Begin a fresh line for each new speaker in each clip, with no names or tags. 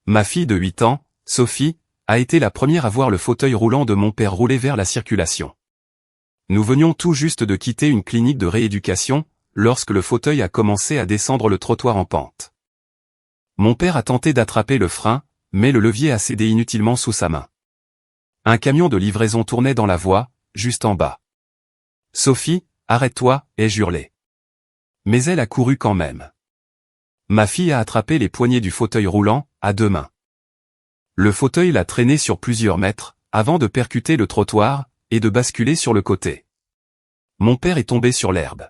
Ma fille de 8 ans, Sophie, a été la première à voir le fauteuil roulant de mon père rouler vers la circulation. Nous venions tout juste de quitter une clinique de rééducation, lorsque le fauteuil a commencé à descendre le trottoir en pente. Mon père a tenté d'attraper le frein, mais le levier a cédé inutilement sous sa main. Un camion de livraison tournait dans la voie, juste en bas. « Sophie, arrête-toi » ai-je hurlé. Mais elle a couru quand même. Ma fille a attrapé les poignées du fauteuil roulant, à 2 mains. Le fauteuil l'a traîné sur plusieurs mètres, avant de percuter le trottoir, et de basculer sur le côté. Mon père est tombé sur l'herbe.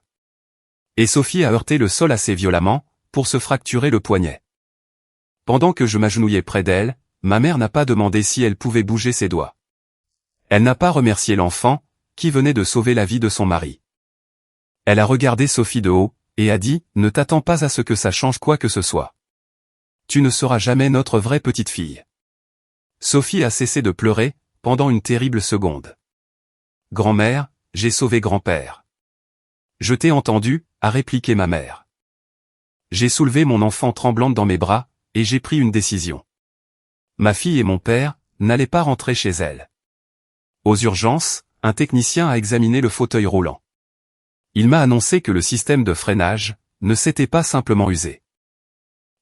Et Sophie a heurté le sol assez violemment, pour se fracturer le poignet. Pendant que je m'agenouillais près d'elle, ma mère n'a pas demandé si elle pouvait bouger ses doigts. Elle n'a pas remercié l'enfant, qui venait de sauver la vie de son mari. Elle a regardé Sophie de haut, et a dit « Ne t'attends pas à ce que ça change quoi que ce soit. Tu ne seras jamais notre vraie petite fille. » Sophie a cessé de pleurer, pendant une terrible seconde. « Grand-mère, j'ai sauvé grand-père. »« Je t'ai entendu » a répliqué ma mère. J'ai soulevé mon enfant tremblante dans mes bras, et j'ai pris une décision. Ma fille et mon père n'allaient pas rentrer chez elle. Aux urgences, un technicien a examiné le fauteuil roulant. Il m'a annoncé que le système de freinage ne s'était pas simplement usé.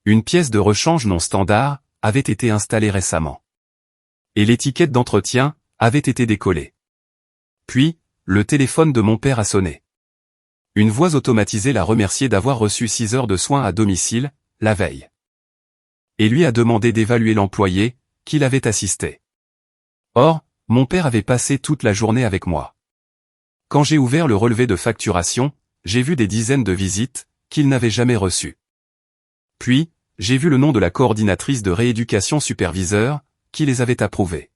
Une pièce de rechange non standard avait été installée récemment. Et l'étiquette d'entretien avait été décollée. Puis, le téléphone de mon père a sonné. Une voix automatisée l'a remercié d'avoir reçu 6 heures de soins à domicile, la veille. Et lui a demandé d'évaluer l'employé, qui l'avait assisté. Or, mon père avait passé toute la journée avec moi. Quand j'ai ouvert le relevé de facturation, j'ai vu des dizaines de visites, qu'il n'avait jamais reçues. Puis, j'ai vu le nom de la coordinatrice de rééducation superviseur, qui les avait approuvées.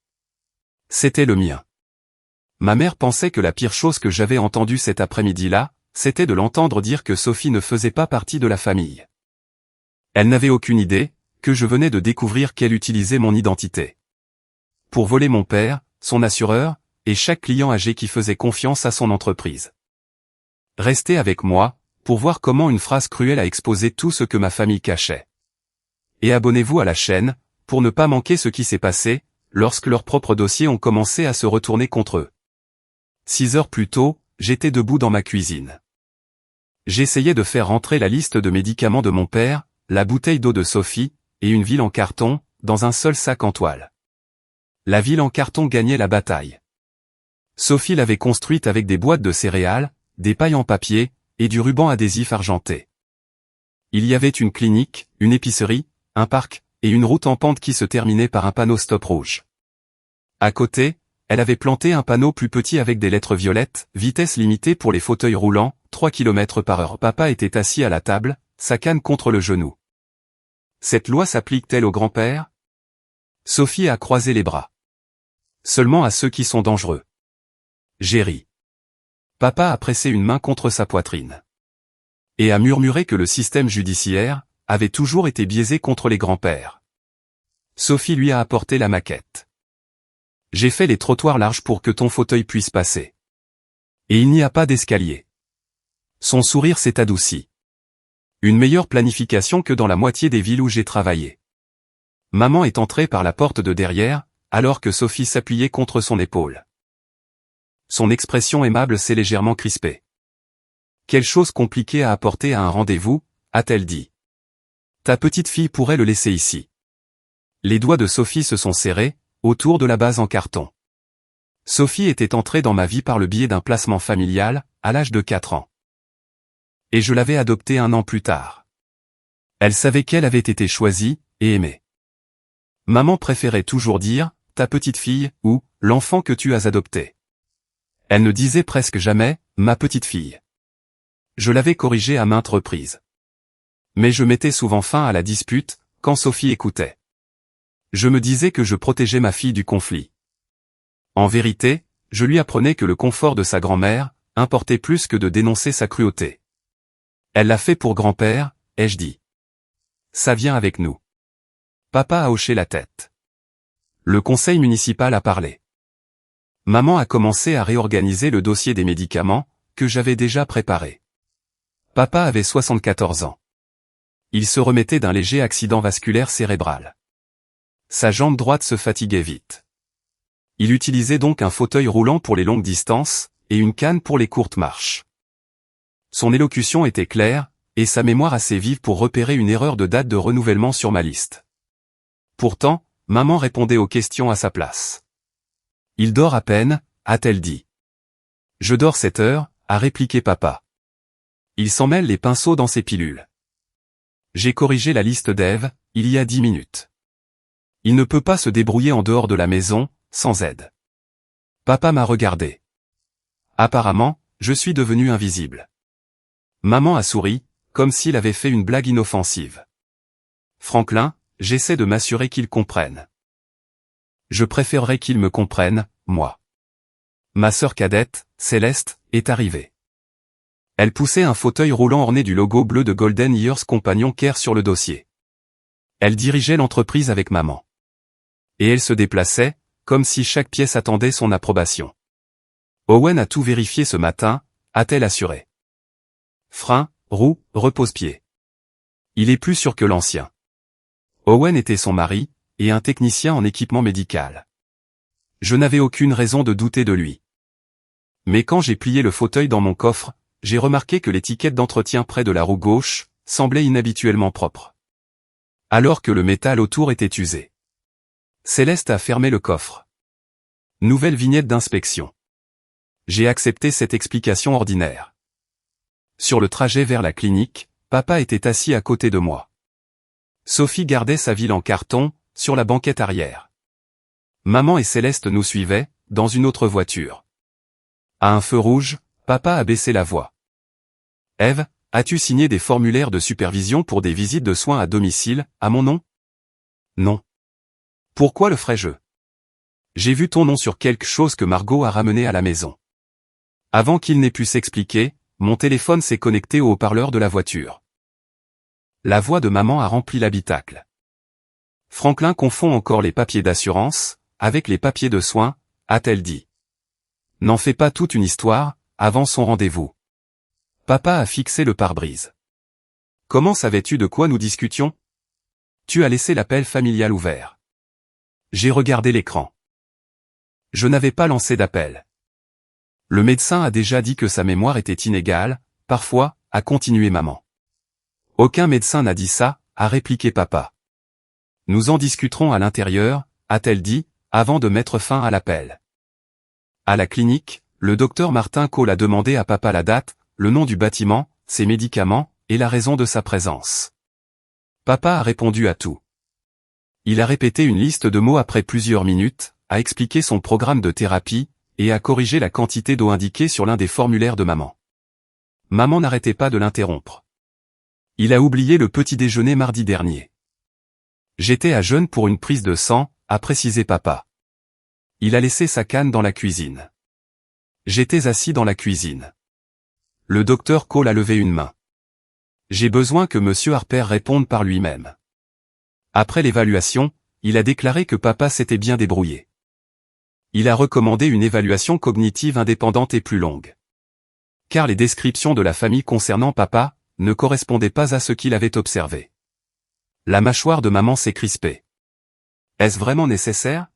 C'était le mien. Ma mère pensait que la pire chose que j'avais entendue cet après-midi-là, c'était de l'entendre dire que Sophie ne faisait pas partie de la famille. Elle n'avait aucune idée, que je venais de découvrir qu'elle utilisait mon identité. Pour voler mon père, son assureur, et chaque client âgé qui faisait confiance à son entreprise. Restez avec moi, pour voir comment une phrase cruelle a exposé tout ce que ma famille cachait. Et abonnez-vous à la chaîne, pour ne pas manquer ce qui s'est passé, lorsque leurs propres dossiers ont commencé à se retourner contre eux. 6 heures plus tôt, j'étais debout dans ma cuisine. J'essayais de faire rentrer la liste de médicaments de mon père, la bouteille d'eau de Sophie, et une ville en carton, dans un seul sac en toile. La ville en carton gagnait la bataille. Sophie l'avait construite avec des boîtes de céréales, des pailles en papier, et du ruban adhésif argenté. Il y avait une clinique, une épicerie, un parc, et une route en pente qui se terminait par un panneau stop rouge. À côté, elle avait planté un panneau plus petit avec des lettres violettes, vitesse limitée pour les fauteuils roulants, 3 km/h. Papa était assis à la table, sa canne contre le genou. Cette loi s'applique-t-elle au grand-père? Sophie a croisé les bras. Seulement à ceux qui sont dangereux. J'ai ri. Papa a pressé une main contre sa poitrine. Et a murmuré que le système judiciaire avait toujours été biaisé contre les grands-pères. Sophie lui a apporté la maquette. J'ai fait les trottoirs larges pour que ton fauteuil puisse passer. Et il n'y a pas d'escalier. Son sourire s'est adouci. Une meilleure planification que dans la moitié des villes où j'ai travaillé. Maman est entrée par la porte de derrière, alors que Sophie s'appuyait contre son épaule. Son expression aimable s'est légèrement crispée. Quelle chose compliquée à apporter à un rendez-vous, a-t-elle dit. Ta petite fille pourrait le laisser ici. Les doigts de Sophie se sont serrés, autour de la base en carton. Sophie était entrée dans ma vie par le biais d'un placement familial, à l'âge de 4 ans. Et je l'avais adoptée 1 an plus tard. Elle savait qu'elle avait été choisie, et aimée. Maman préférait toujours dire, ta petite fille, ou, l'enfant que tu as adopté. Elle ne disait presque jamais, ma petite fille. Je l'avais corrigée à maintes reprises. Mais je mettais souvent fin à la dispute, quand Sophie écoutait. Je me disais que je protégeais ma fille du conflit. En vérité, je lui apprenais que le confort de sa grand-mère importait plus que de dénoncer sa cruauté. Elle l'a fait pour grand-père, ai-je dit. Ça vient avec nous. Papa a hoché la tête. Le conseil municipal a parlé. Maman a commencé à réorganiser le dossier des médicaments, que j'avais déjà préparé. Papa avait 74 ans. Il se remettait d'un léger accident vasculaire cérébral. Sa jambe droite se fatiguait vite. Il utilisait donc un fauteuil roulant pour les longues distances, et une canne pour les courtes marches. Son élocution était claire, et sa mémoire assez vive pour repérer une erreur de date de renouvellement sur ma liste. Pourtant, maman répondait aux questions à sa place. Il dort à peine, a-t-elle dit. Je dors 7 heures, a répliqué papa. Il s'en mêle les pinceaux dans ses pilules. J'ai corrigé la liste d'Ève, il y a 10 minutes. Il ne peut pas se débrouiller en dehors de la maison, sans aide. Papa m'a regardé. Apparemment, je suis devenu invisible. Maman a souri, comme s'il avait fait une blague inoffensive. Franklin, j'essaie de m'assurer qu'il comprenne. Je préférerais qu'il me comprenne, moi. Ma sœur cadette, Céleste, est arrivée. Elle poussait un fauteuil roulant orné du logo bleu de Golden Years Companion Care sur le dossier. Elle dirigeait l'entreprise avec maman. Et elle se déplaçait, comme si chaque pièce attendait son approbation. Owen a tout vérifié ce matin, a-t-elle assuré. Frein, roue, repose-pied. Il est plus sûr que l'ancien. Owen était son mari, et un technicien en équipement médical. Je n'avais aucune raison de douter de lui. Mais quand j'ai plié le fauteuil dans mon coffre, j'ai remarqué que l'étiquette d'entretien près de la roue gauche semblait inhabituellement propre. Alors que le métal autour était usé. Céleste a fermé le coffre. Nouvelle vignette d'inspection. J'ai accepté cette explication ordinaire. Sur le trajet vers la clinique, papa était assis à côté de moi. Sophie gardait sa ville en carton, sur la banquette arrière. Maman et Céleste nous suivaient, dans une autre voiture. À un feu rouge, papa a baissé la voix. Ève, as-tu signé des formulaires de supervision pour des visites de soins à domicile, à mon nom? Non. Pourquoi le ferais-je? J'ai vu ton nom sur quelque chose que Margot a ramené à la maison. Avant qu'il n'ait pu s'expliquer, mon téléphone s'est connecté au haut-parleur de la voiture. La voix de maman a rempli l'habitacle. Franklin confond encore les papiers d'assurance, avec les papiers de soins, a-t-elle dit. N'en fais pas toute une histoire, avant son rendez-vous. Papa a fixé le pare-brise. Comment savais-tu de quoi nous discutions? Tu as laissé l'appel familial ouvert. J'ai regardé l'écran. Je n'avais pas lancé d'appel. Le médecin a déjà dit que sa mémoire était inégale, parfois, a continué maman. Aucun médecin n'a dit ça, a répliqué papa. Nous en discuterons à l'intérieur, a-t-elle dit, avant de mettre fin à l'appel. À la clinique, le docteur Martin Cole a demandé à papa la date, le nom du bâtiment, ses médicaments, et la raison de sa présence. Papa a répondu à tout. Il a répété une liste de mots après plusieurs minutes, a expliqué son programme de thérapie, et a corrigé la quantité d'eau indiquée sur l'un des formulaires de maman. Maman n'arrêtait pas de l'interrompre. Il a oublié le petit déjeuner mardi dernier. J'étais à jeûne pour une prise de sang, a précisé papa. Il a laissé sa canne dans la cuisine. J'étais assis dans la cuisine. Le docteur Cole a levé une main. J'ai besoin que monsieur Harper réponde par lui-même. Après l'évaluation, il a déclaré que papa s'était bien débrouillé. Il a recommandé une évaluation cognitive indépendante et plus longue. Car les descriptions de la famille concernant papa ne correspondaient pas à ce qu'il avait observé. La mâchoire de maman s'est crispée. Est-ce vraiment nécessaire?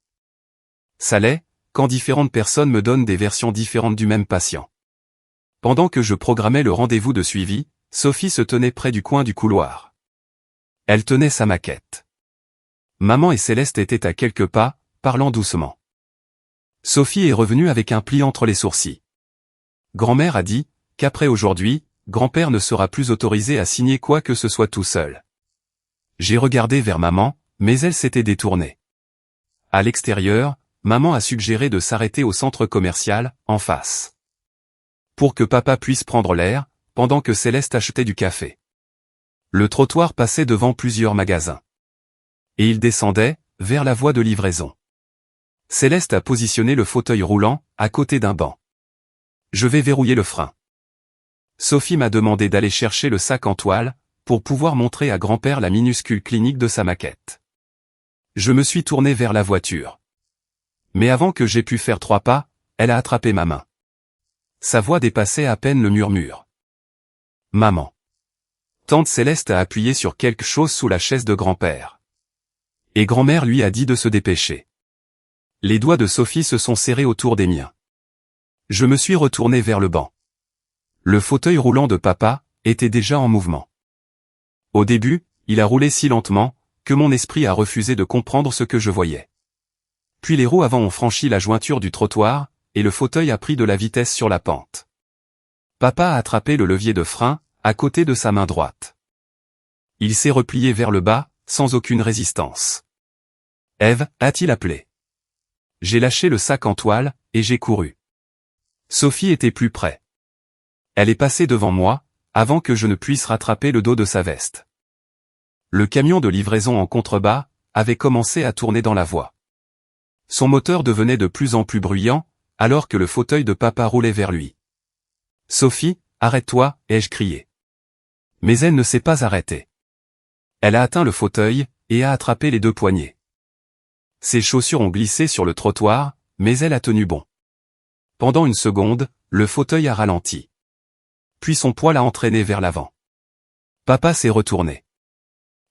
Ça l'est, quand différentes personnes me donnent des versions différentes du même patient. Pendant que je programmais le rendez-vous de suivi, Sophie se tenait près du coin du couloir. Elle tenait sa maquette. Maman et Céleste étaient à quelques pas, parlant doucement. Sophie est revenue avec un pli entre les sourcils. Grand-mère a dit qu'après aujourd'hui, grand-père ne sera plus autorisé à signer quoi que ce soit tout seul. J'ai regardé vers maman, mais elle s'était détournée. À l'extérieur, maman a suggéré de s'arrêter au centre commercial, en face. Pour que papa puisse prendre l'air, pendant que Céleste achetait du café. Le trottoir passait devant plusieurs magasins. Et il descendait, vers la voie de livraison. Céleste a positionné le fauteuil roulant, à côté d'un banc. Je vais verrouiller le frein. Sophie m'a demandé d'aller chercher le sac en toile, pour pouvoir montrer à grand-père la minuscule clinique de sa maquette. Je me suis tourné vers la voiture. Mais avant que j'aie pu faire 3 pas, elle a attrapé ma main. Sa voix dépassait à peine le murmure. Maman. Tante Céleste a appuyé sur quelque chose sous la chaise de grand-père. Et grand-mère lui a dit de se dépêcher. Les doigts de Sophie se sont serrés autour des miens. Je me suis retourné vers le banc. Le fauteuil roulant de papa était déjà en mouvement. Au début, il a roulé si lentement que mon esprit a refusé de comprendre ce que je voyais. Puis les roues avant ont franchi la jointure du trottoir, et le fauteuil a pris de la vitesse sur la pente. Papa a attrapé le levier de frein, à côté de sa main droite. Il s'est replié vers le bas, sans aucune résistance. « Ève » a-t-il appelé. J'ai lâché le sac en toile, et j'ai couru. Sophie était plus près. Elle est passée devant moi, avant que je ne puisse rattraper le dos de sa veste. Le camion de livraison en contrebas avait commencé à tourner dans la voie. Son moteur devenait de plus en plus bruyant, alors que le fauteuil de papa roulait vers lui. « Sophie, arrête-toi » ai-je crié. Mais elle ne s'est pas arrêtée. Elle a atteint le fauteuil, et a attrapé les deux poignets. Ses chaussures ont glissé sur le trottoir, mais elle a tenu bon. Pendant une seconde, le fauteuil a ralenti. Puis son poids l'a entraîné vers l'avant. Papa s'est retourné.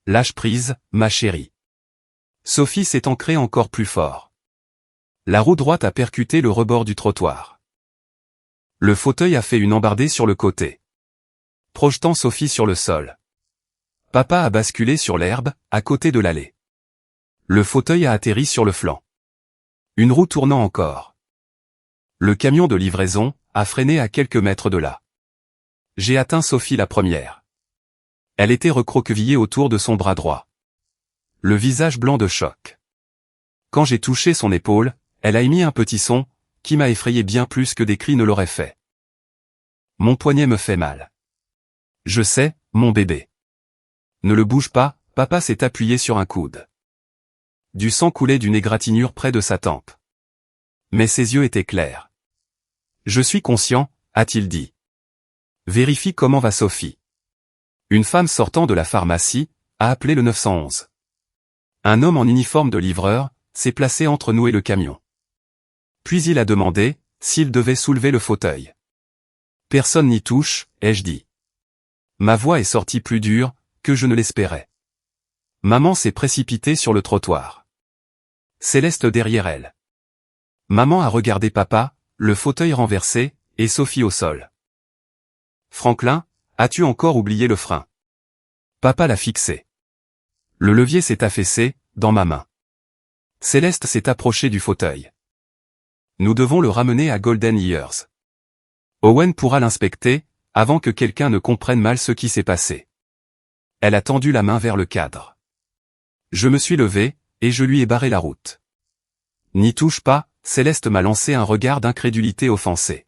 Lâche prise, ma chérie. Sophie s'est ancrée encore plus fort. La roue droite a percuté le rebord du trottoir. Le fauteuil a fait une embardée sur le côté, projetant Sophie sur le sol. Papa a basculé sur l'herbe, à côté de l'allée. Le fauteuil a atterri sur le flanc. Une roue tournant encore. Le camion de livraison a freiné à quelques mètres de là. J'ai atteint Sophie la première. Elle était recroquevillée autour de son bras droit. Le visage blanc de choc. Quand j'ai touché son épaule, elle a émis un petit son, qui m'a effrayé bien plus que des cris ne l'auraient fait. Mon poignet me fait mal. Je sais, mon bébé. Ne le bouge pas, papa s'est appuyé sur un coude. Du sang coulait d'une égratignure près de sa tempe. Mais ses yeux étaient clairs. Je suis conscient, a-t-il dit. Vérifie comment va Sophie. Une femme sortant de la pharmacie a appelé le 911. Un homme en uniforme de livreur s'est placé entre nous et le camion. Puis il a demandé s'il devait soulever le fauteuil. Personne n'y touche, ai-je dit. Ma voix est sortie plus dure que je ne l'espérais. Maman s'est précipitée sur le trottoir. Céleste derrière elle. Maman a regardé papa, le fauteuil renversé, et Sophie au sol. Franklin, as-tu encore oublié le frein? Papa l'a fixé. Le levier s'est affaissé, dans ma main. Céleste s'est approchée du fauteuil. Nous devons le ramener à Golden Years. Owen pourra l'inspecter, avant que quelqu'un ne comprenne mal ce qui s'est passé. Elle a tendu la main vers le cadre. Je me suis levé, et je lui ai barré la route. N'y touche pas, Céleste m'a lancé un regard d'incrédulité offensé.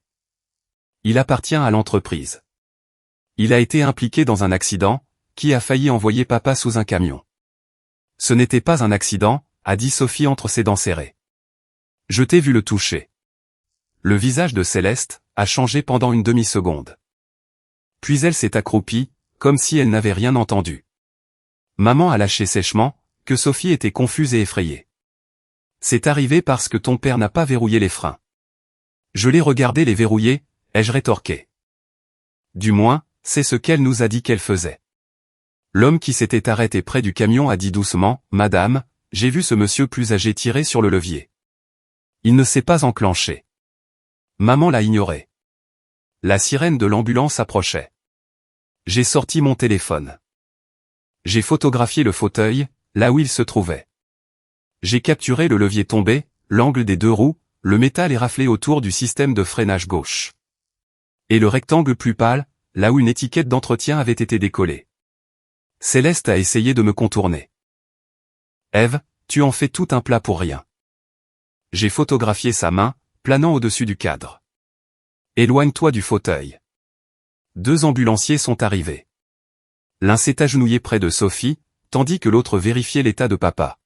Il appartient à l'entreprise. Il a été impliqué dans un accident, qui a failli envoyer papa sous un camion. Ce n'était pas un accident, a dit Sophie entre ses dents serrées. Je t'ai vu le toucher. Le visage de Céleste a changé pendant une demi-seconde. Puis elle s'est accroupie, comme si elle n'avait rien entendu. Maman a lâché sèchement, que Sophie était confuse et effrayée. C'est arrivé parce que ton père n'a pas verrouillé les freins. Je l'ai regardé les verrouiller, ai-je rétorqué. Du moins, c'est ce qu'elle nous a dit qu'elle faisait. L'homme qui s'était arrêté près du camion a dit doucement, « Madame, j'ai vu ce monsieur plus âgé tirer sur le levier. Il ne s'est pas enclenché. » Maman l'a ignoré. La sirène de l'ambulance approchait. J'ai sorti mon téléphone. J'ai photographié le fauteuil, là où il se trouvait. J'ai capturé le levier tombé, l'angle des deux roues, le métal est raflé autour du système de freinage gauche. Et le rectangle plus pâle, là où une étiquette d'entretien avait été décollée. Céleste a essayé de me contourner. Ève, tu en fais tout un plat pour rien. J'ai photographié sa main, planant au-dessus du cadre. Éloigne-toi du fauteuil. Deux ambulanciers sont arrivés. L'un s'est agenouillé près de Sophie, tandis que l'autre vérifiait l'état de papa.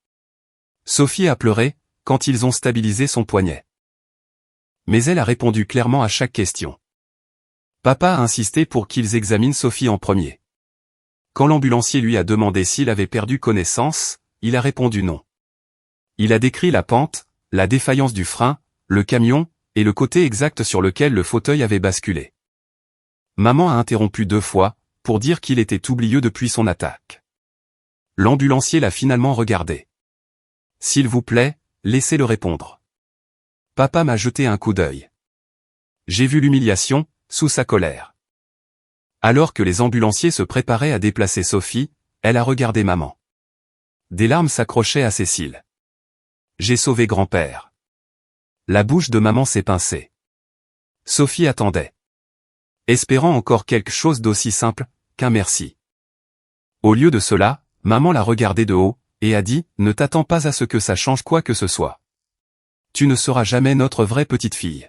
Sophie a pleuré, quand ils ont stabilisé son poignet. Mais elle a répondu clairement à chaque question. Papa a insisté pour qu'ils examinent Sophie en premier. Quand l'ambulancier lui a demandé s'il avait perdu connaissance, il a répondu non. Il a décrit la pente, la défaillance du frein, le camion, et le côté exact sur lequel le fauteuil avait basculé. Maman a interrompu 2 fois, pour dire qu'il était oublieux depuis son attaque. L'ambulancier l'a finalement regardé. S'il vous plaît, laissez-le répondre. Papa m'a jeté un coup d'œil. J'ai vu l'humiliation, sous sa colère. Alors que les ambulanciers se préparaient à déplacer Sophie, elle a regardé maman. Des larmes s'accrochaient à ses cils. J'ai sauvé grand-père. La bouche de maman s'est pincée. Sophie attendait. Espérant encore quelque chose d'aussi simple, qu'un merci. Au lieu de cela, maman l'a regardé de haut, et a dit, ne t'attends pas à ce que ça change quoi que ce soit. Tu ne seras jamais notre vraie petite fille.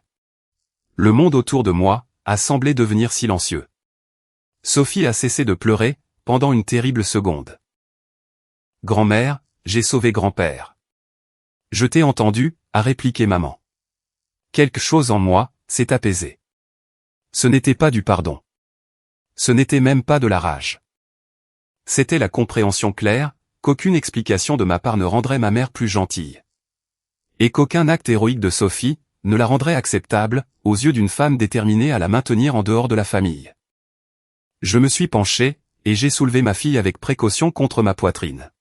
Le monde autour de moi, a semblé devenir silencieux. Sophie a cessé de pleurer, pendant une terrible seconde. Grand-mère, j'ai sauvé grand-père. Je t'ai entendu, a répliqué maman. Quelque chose en moi, s'est apaisé. Ce n'était pas du pardon. Ce n'était même pas de la rage. C'était la compréhension claire, qu'aucune explication de ma part ne rendrait ma mère plus gentille. Et qu'aucun acte héroïque de Sophie, ne la rendrait acceptable, aux yeux d'une femme déterminée à la maintenir en dehors de la famille. Je me suis penché, et j'ai soulevé ma fille avec précaution contre ma poitrine.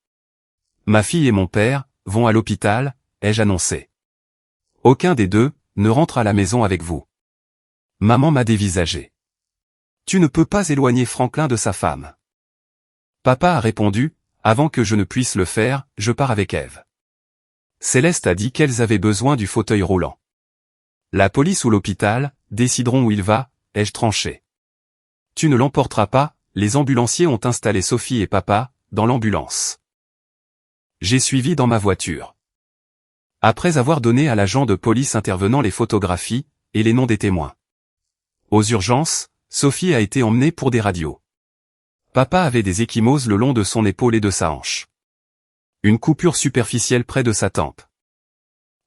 Ma fille et mon père, vont à l'hôpital, ai-je annoncé. Aucun des deux, ne rentre à la maison avec vous. Maman m'a dévisagé. Tu ne peux pas éloigner Franklin de sa femme. Papa a répondu, avant que je ne puisse le faire, je pars avec Ève. Céleste a dit qu'elles avaient besoin du fauteuil roulant. La police ou l'hôpital, décideront où il va, ai-je tranché. Tu ne l'emporteras pas, les ambulanciers ont installé Sophie et papa, dans l'ambulance. J'ai suivi dans ma voiture. Après avoir donné à l'agent de police intervenant les photographies, et les noms des témoins. Aux urgences, Sophie a été emmenée pour des radios. Papa avait des ecchymoses le long de son épaule et de sa hanche. Une coupure superficielle près de sa tempe.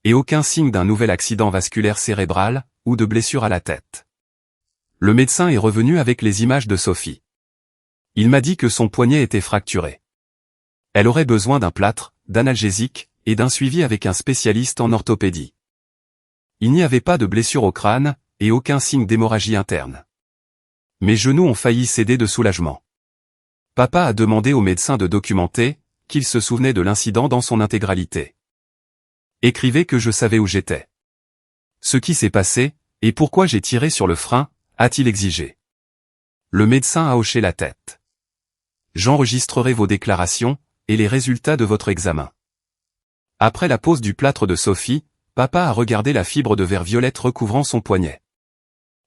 Et aucun signe d'un nouvel accident vasculaire cérébral, ou de blessure à la tête. Le médecin est revenu avec les images de Sophie. Il m'a dit que son poignet était fracturé. Elle aurait besoin d'un plâtre, d'analgésique, et d'un suivi avec un spécialiste en orthopédie. Il n'y avait pas de blessure au crâne, et aucun signe d'hémorragie interne. Mes genoux ont failli céder de soulagement. Papa a demandé au médecin de documenter, qu'il se souvenait de l'incident dans son intégralité. Écrivez que je savais où j'étais. Ce qui s'est passé, et pourquoi j'ai tiré sur le frein, a-t-il exigé. Le médecin a hoché la tête. J'enregistrerai vos déclarations, et les résultats de votre examen. Après la pose du plâtre de Sophie, papa a regardé la fibre de verre violette recouvrant son poignet.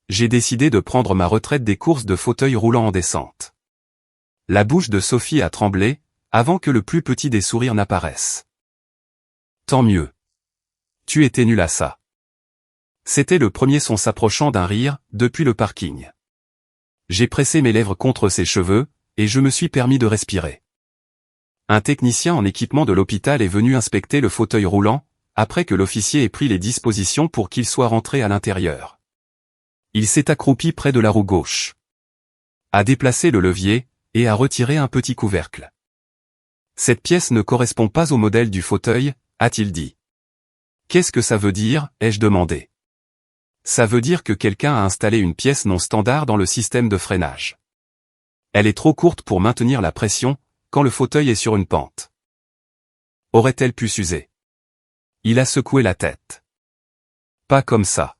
J'ai décidé de prendre ma retraite des courses de fauteuil roulant en descente. La bouche de Sophie a tremblé, avant que le plus petit des sourires n'apparaisse. Tant mieux. Tu étais nul à ça. C'était le premier son s'approchant d'un rire, depuis le parking. J'ai pressé mes lèvres contre ses cheveux, et je me suis permis de respirer. Un technicien en équipement de l'hôpital est venu inspecter le fauteuil roulant, après que l'officier ait pris les dispositions pour qu'il soit rentré à l'intérieur. Il s'est accroupi près de la roue gauche. A déplacé le levier, et a retiré un petit couvercle. Cette pièce ne correspond pas au modèle du fauteuil, a-t-il dit. Qu'est-ce que ça veut dire, ai-je demandé. Ça veut dire que quelqu'un a installé une pièce non standard dans le système de freinage. Elle est trop courte pour maintenir la pression, quand le fauteuil est sur une pente. Aurait-elle pu s'user? Il a secoué la tête. Pas comme ça.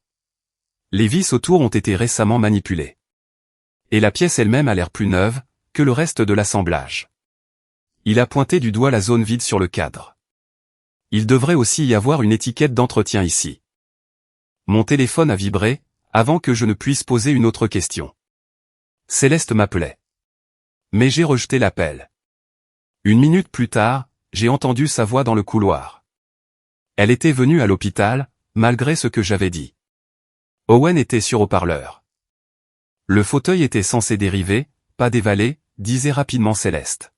Les vis autour ont été récemment manipulées. Et la pièce elle-même a l'air plus neuve, que le reste de l'assemblage. Il a pointé du doigt la zone vide sur le cadre. Il devrait aussi y avoir une étiquette d'entretien ici. Mon téléphone a vibré, avant que je ne puisse poser une autre question. Céleste m'appelait. Mais j'ai rejeté l'appel. Une minute plus tard, j'ai entendu sa voix dans le couloir. Elle était venue à l'hôpital, malgré ce que j'avais dit. Owen était sur haut-parleur. Le fauteuil était censé dériver, pas dévaler, disait rapidement Céleste.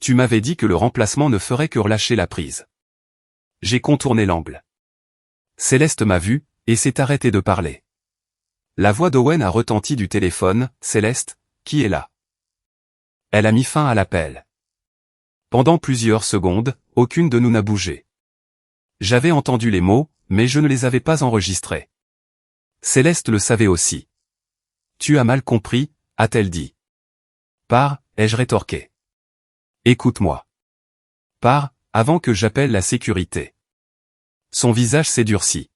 Tu m'avais dit que le remplacement ne ferait que relâcher la prise. J'ai contourné l'angle. Céleste m'a vu, et s'est arrêtée de parler. La voix d'Owen a retenti du téléphone. Céleste, qui est là? Elle a mis fin à l'appel. Pendant plusieurs secondes, aucune de nous n'a bougé. J'avais entendu les mots, mais je ne les avais pas enregistrés. Céleste le savait aussi. Tu as mal compris, a-t-elle dit. Pars, ai-je rétorqué. Écoute-moi. Pars, avant que j'appelle la sécurité. Son visage s'est durci.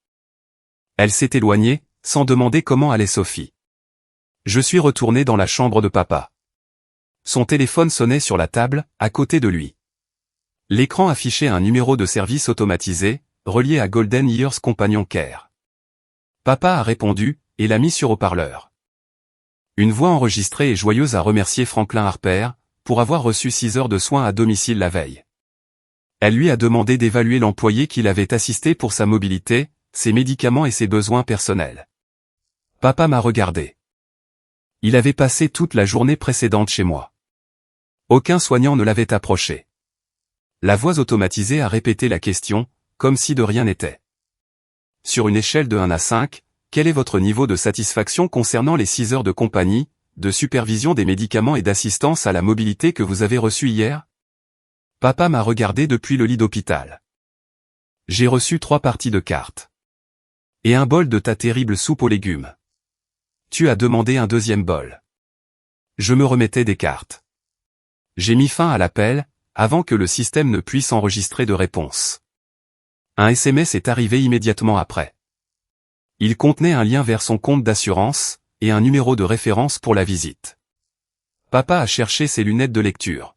Elle s'est éloignée, sans demander comment allait Sophie. Je suis retourné dans la chambre de papa. Son téléphone sonnait sur la table, à côté de lui. L'écran affichait un numéro de service automatisé, relié à Golden Years Companion Care. Papa a répondu, et l'a mis sur haut-parleur. Une voix enregistrée et joyeuse a remercié Franklin Harper, pour avoir reçu 6 heures de soins à domicile la veille. Elle lui a demandé d'évaluer l'employé qui l'avait assisté pour sa mobilité, ses médicaments et ses besoins personnels. Papa m'a regardé. Il avait passé toute la journée précédente chez moi. Aucun soignant ne l'avait approché. La voix automatisée a répété la question, comme si de rien n'était. Sur une échelle de 1 à 5, quel est votre niveau de satisfaction concernant les 6 heures de compagnie, de supervision des médicaments et d'assistance à la mobilité que vous avez reçues hier? Papa m'a regardé depuis le lit d'hôpital. J'ai reçu 3 parties de cartes. Et un bol de ta terrible soupe aux légumes. Tu as demandé un deuxième bol. Je me remettais des cartes. J'ai mis fin à l'appel, avant que le système ne puisse enregistrer de réponse. Un SMS est arrivé immédiatement après. Il contenait un lien vers son compte d'assurance, et un numéro de référence pour la visite. Papa a cherché ses lunettes de lecture.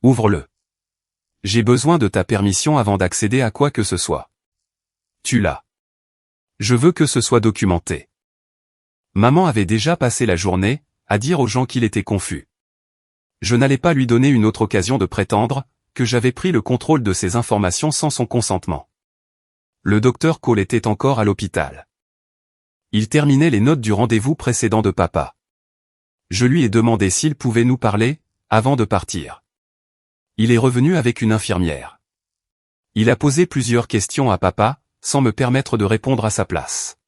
Ouvre-le. J'ai besoin de ta permission avant d'accéder à quoi que ce soit. Tu l'as. Je veux que ce soit documenté. Maman avait déjà passé la journée, à dire aux gens qu'il était confus. Je n'allais pas lui donner une autre occasion de prétendre, que j'avais pris le contrôle de ces informations sans son consentement. Le docteur Cole était encore à l'hôpital. Il terminait les notes du rendez-vous précédent de papa. Je lui ai demandé s'il pouvait nous parler, avant de partir. Il est revenu avec une infirmière. Il a posé plusieurs questions à papa, sans me permettre de répondre à sa place.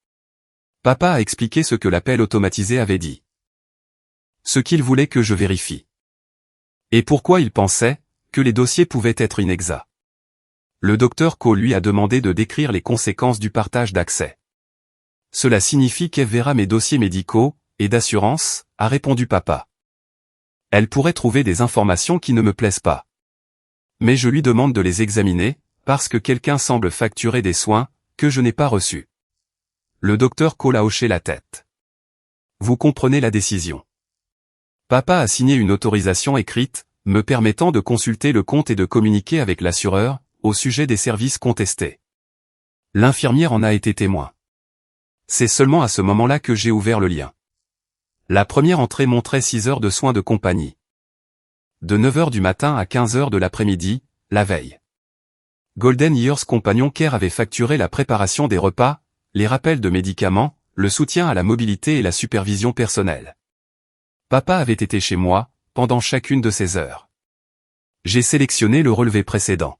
Papa a expliqué ce que l'appel automatisé avait dit. Ce qu'il voulait que je vérifie. Et pourquoi il pensait que les dossiers pouvaient être inexacts. Le docteur Cole lui a demandé de décrire les conséquences du partage d'accès. Cela signifie qu'elle verra mes dossiers médicaux et d'assurance, a répondu papa. Elle pourrait trouver des informations qui ne me plaisent pas. Mais je lui demande de les examiner, parce que quelqu'un semble facturer des soins que je n'ai pas reçus. Le docteur Cole a hoché la tête. Vous comprenez la décision. Papa a signé une autorisation écrite, me permettant de consulter le compte et de communiquer avec l'assureur, au sujet des services contestés. L'infirmière en a été témoin. C'est seulement à ce moment-là que j'ai ouvert le lien. La première entrée montrait 6 heures de soins de compagnie. De 9 heures du matin à 15 heures de l'après-midi, la veille. Golden Years Companion Care avait facturé la préparation des repas, les rappels de médicaments, le soutien à la mobilité et la supervision personnelle. Papa avait été chez moi, pendant chacune de ces heures. J'ai sélectionné le relevé précédent.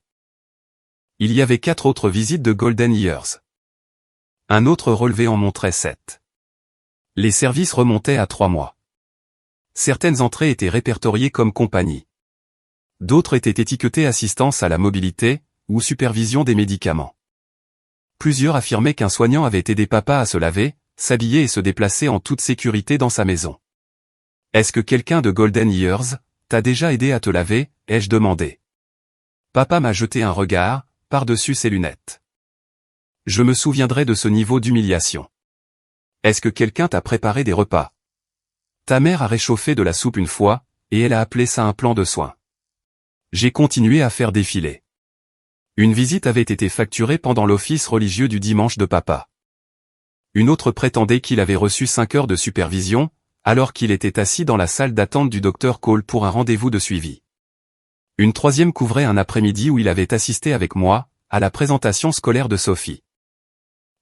Il y avait 4 autres visites de Golden Years. Un autre relevé en montrait 7. Les services remontaient à 3 mois. Certaines entrées étaient répertoriées comme compagnie. D'autres étaient étiquetées assistance à la mobilité, ou supervision des médicaments. Plusieurs affirmaient qu'un soignant avait aidé papa à se laver, s'habiller et se déplacer en toute sécurité dans sa maison. Est-ce que quelqu'un de Golden Years t'a déjà aidé à te laver, ai-je demandé. Papa m'a jeté un regard, par-dessus ses lunettes. Je me souviendrai de ce niveau d'humiliation. Est-ce que quelqu'un t'a préparé des repas? Ta mère a réchauffé de la soupe une fois, et elle a appelé ça un plan de soins. J'ai continué à faire défiler. Une visite avait été facturée pendant l'office religieux du dimanche de papa. Une autre prétendait qu'il avait reçu 5 heures de supervision, alors qu'il était assis dans la salle d'attente du docteur Cole pour un rendez-vous de suivi. Une troisième couvrait un après-midi où il avait assisté avec moi, à la présentation scolaire de Sophie.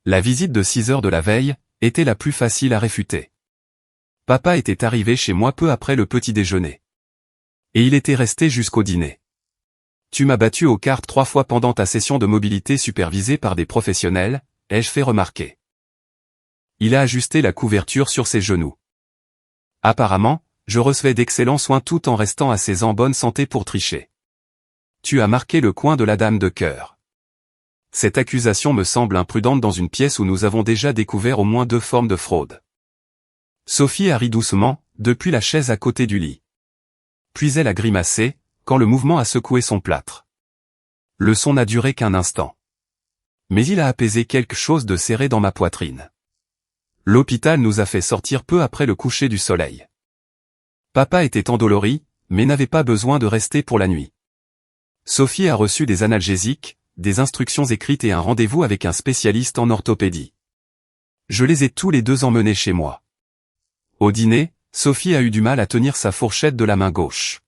La visite de 6 heures de la veille était la plus facile à réfuter. Papa était arrivé chez moi peu après le petit déjeuner. Et il était resté jusqu'au dîner. Tu m'as battu aux cartes 3 fois pendant ta session de mobilité supervisée par des professionnels, ai-je fait remarquer. Il a ajusté la couverture sur ses genoux. Apparemment, je recevais d'excellents soins tout en restant assez en bonne santé pour tricher. Tu as marqué le coin de la dame de cœur. Cette accusation me semble imprudente dans une pièce où nous avons déjà découvert au moins 2 formes de fraude. Sophie a ri doucement, depuis la chaise à côté du lit. Puis elle a grimacé, quand le mouvement a secoué son plâtre. Le son n'a duré qu'un instant. Mais il a apaisé quelque chose de serré dans ma poitrine. L'hôpital nous a fait sortir peu après le coucher du soleil. Papa était endolori, mais n'avait pas besoin de rester pour la nuit. Sophie a reçu des analgésiques, des instructions écrites et un rendez-vous avec un spécialiste en orthopédie. Je les ai tous les deux emmenés chez moi. Au dîner, Sophie a eu du mal à tenir sa fourchette de la main gauche.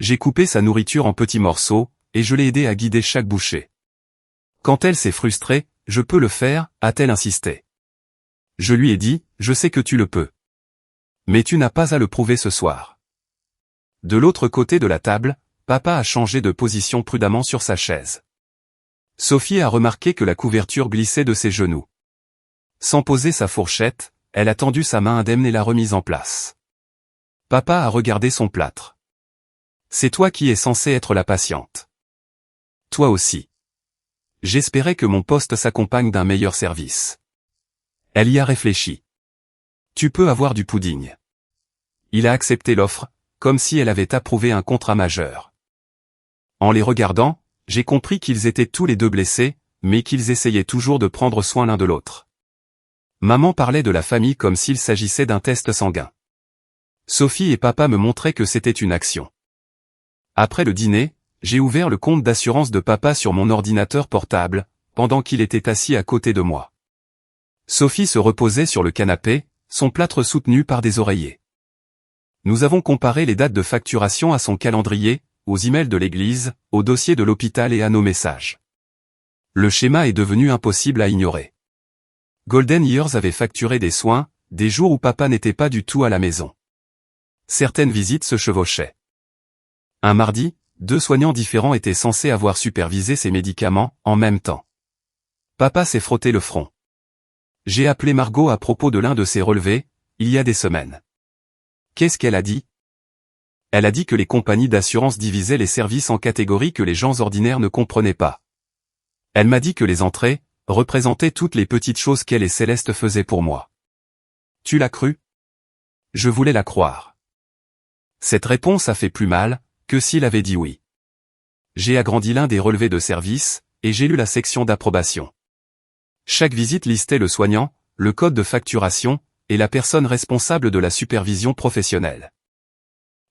J'ai coupé sa nourriture en petits morceaux, et je l'ai aidée à guider chaque bouchée. Quand elle s'est frustrée, « Je peux le faire », a-t-elle insisté. Je lui ai dit, « Je sais que tu le peux. Mais tu n'as pas à le prouver ce soir. » De l'autre côté de la table, papa a changé de position prudemment sur sa chaise. Sophie a remarqué que la couverture glissait de ses genoux. Sans poser sa fourchette, elle a tendu sa main indemne et l'a remise en place. Papa a regardé son plâtre. « C'est toi qui es censé être la patiente. Toi aussi. J'espérais que mon poste s'accompagne d'un meilleur service. » Elle y a réfléchi. « Tu peux avoir du pudding. » Il a accepté l'offre, comme si elle avait approuvé un contrat majeur. En les regardant, j'ai compris qu'ils étaient tous les deux blessés, mais qu'ils essayaient toujours de prendre soin l'un de l'autre. Maman parlait de la famille comme s'il s'agissait d'un test sanguin. Sophie et papa me montraient que c'était une action. Après le dîner, j'ai ouvert le compte d'assurance de papa sur mon ordinateur portable, pendant qu'il était assis à côté de moi. Sophie se reposait sur le canapé, son plâtre soutenu par des oreillers. Nous avons comparé les dates de facturation à son calendrier, aux emails de l'église, au dossier de l'hôpital et à nos messages. Le schéma est devenu impossible à ignorer. Golden Years avait facturé des soins, des jours où papa n'était pas du tout à la maison. Certaines visites se chevauchaient. Un mardi, 2 soignants différents étaient censés avoir supervisé ses médicaments, en même temps. Papa s'est frotté le front. J'ai appelé Margot à propos de l'un de ses relevés, il y a des semaines. Qu'est-ce qu'elle a dit? Elle a dit que les compagnies d'assurance divisaient les services en catégories que les gens ordinaires ne comprenaient pas. Elle m'a dit que les entrées représentaient toutes les petites choses qu'elle et Céleste faisaient pour moi. Tu l'as cru? Je voulais la croire. Cette réponse a fait plus mal que s'il avait dit oui. J'ai agrandi l'un des relevés de service, et j'ai lu la section d'approbation. Chaque visite listait le soignant, le code de facturation, et la personne responsable de la supervision professionnelle.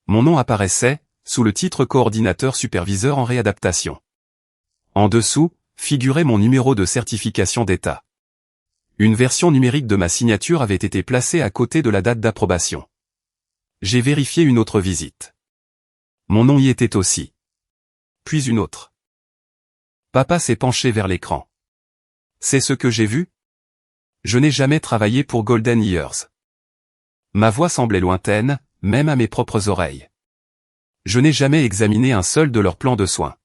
Mon nom apparaissait, sous le titre coordinateur superviseur en réadaptation. En dessous, figurait mon numéro de certification d'état. Une version numérique de ma signature avait été placée à côté de la date d'approbation. J'ai vérifié une autre visite. Mon nom y était aussi. Puis une autre. Papa s'est penché vers l'écran. C'est ce que j'ai vu? Je n'ai jamais travaillé pour Golden Years. Ma voix semblait lointaine, même à mes propres oreilles. Je n'ai jamais examiné un seul de leurs plans de soins.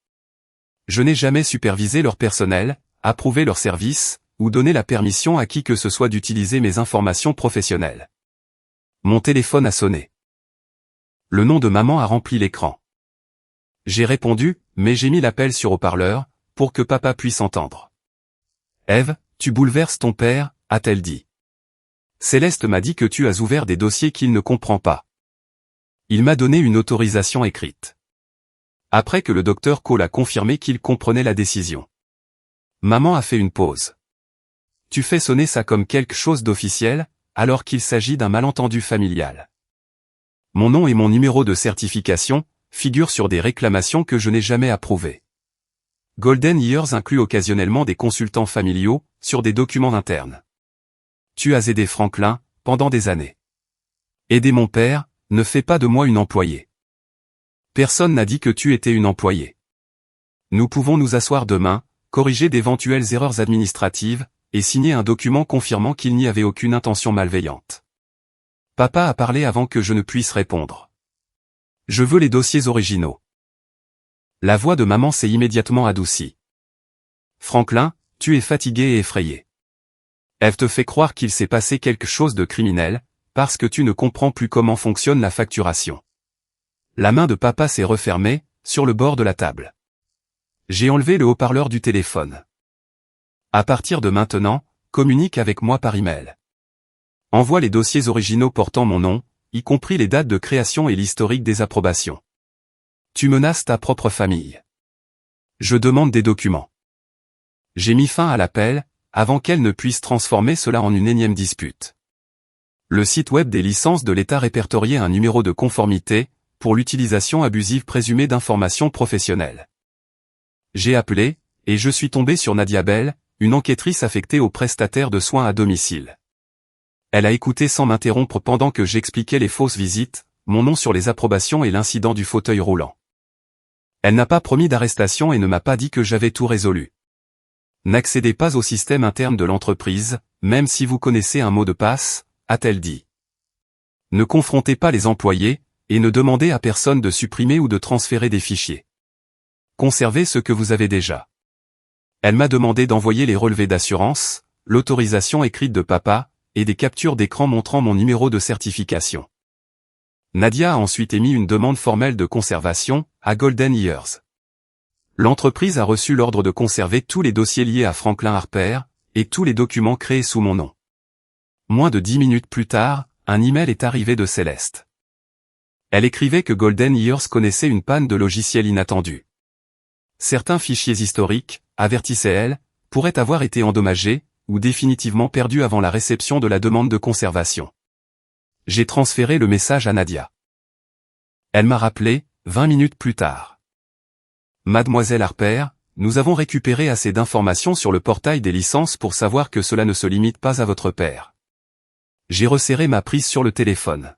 Je n'ai jamais supervisé leur personnel, approuvé leurs services, ou donné la permission à qui que ce soit d'utiliser mes informations professionnelles. Mon téléphone a sonné. Le nom de maman a rempli l'écran. J'ai répondu, mais j'ai mis l'appel sur haut-parleur, pour que papa puisse entendre. Ève, tu bouleverses ton père, a-t-elle dit. Céleste m'a dit que tu as ouvert des dossiers qu'il ne comprend pas. Il m'a donné une autorisation écrite. Après que le docteur Cole a confirmé qu'il comprenait la décision. Maman a fait une pause. Tu fais sonner ça comme quelque chose d'officiel, alors qu'il s'agit d'un malentendu familial. Mon nom et mon numéro de certification figurent sur des réclamations que je n'ai jamais approuvées. Golden Years inclut occasionnellement des consultants familiaux, sur des documents internes. Tu as aidé Franklin, pendant des années. Aider mon père, ne fait pas de moi une employée. Personne n'a dit que tu étais une employée. Nous pouvons nous asseoir demain, corriger d'éventuelles erreurs administratives, et signer un document confirmant qu'il n'y avait aucune intention malveillante. Papa a parlé avant que je ne puisse répondre. Je veux les dossiers originaux. La voix de maman s'est immédiatement adoucie. Franklin, tu es fatigué et effrayé. Ève te fait croire qu'il s'est passé quelque chose de criminel, parce que tu ne comprends plus comment fonctionne la facturation. La main de papa s'est refermée, sur le bord de la table. J'ai enlevé le haut-parleur du téléphone. À partir de maintenant, communique avec moi par email. Envoie les dossiers originaux portant mon nom, y compris les dates de création et l'historique des approbations. Tu menaces ta propre famille. Je demande des documents. J'ai mis fin à l'appel, avant qu'elle ne puisse transformer cela en une énième dispute. Le site web des licences de l'État répertoriait un numéro de conformité, pour l'utilisation abusive présumée d'informations professionnelles. J'ai appelé, et je suis tombé sur Nadia Bell, une enquêtrice affectée aux prestataires de soins à domicile. Elle a écouté sans m'interrompre pendant que j'expliquais les fausses visites, mon nom sur les approbations et l'incident du fauteuil roulant. Elle n'a pas promis d'arrestation et ne m'a pas dit que j'avais tout résolu. N'accédez pas au système interne de l'entreprise, même si vous connaissez un mot de passe, a-t-elle dit. Ne confrontez pas les employés, et ne demandez à personne de supprimer ou de transférer des fichiers. Conservez ce que vous avez déjà. Elle m'a demandé d'envoyer les relevés d'assurance, l'autorisation écrite de papa, et des captures d'écran montrant mon numéro de certification. Nadia a ensuite émis une demande formelle de conservation, à Golden Years. L'entreprise a reçu l'ordre de conserver tous les dossiers liés à Franklin Harper, et tous les documents créés sous mon nom. Moins de 10 minutes plus tard, un email est arrivé de Céleste. Elle écrivait que Golden Years connaissait une panne de logiciel inattendue. Certains fichiers historiques, avertissait-elle, pourraient avoir été endommagés, ou définitivement perdus avant la réception de la demande de conservation. J'ai transféré le message à Nadia. Elle m'a rappelé, 20 minutes plus tard. Mademoiselle Harper, nous avons récupéré assez d'informations sur le portail des licences pour savoir que cela ne se limite pas à votre père. J'ai resserré ma prise sur le téléphone.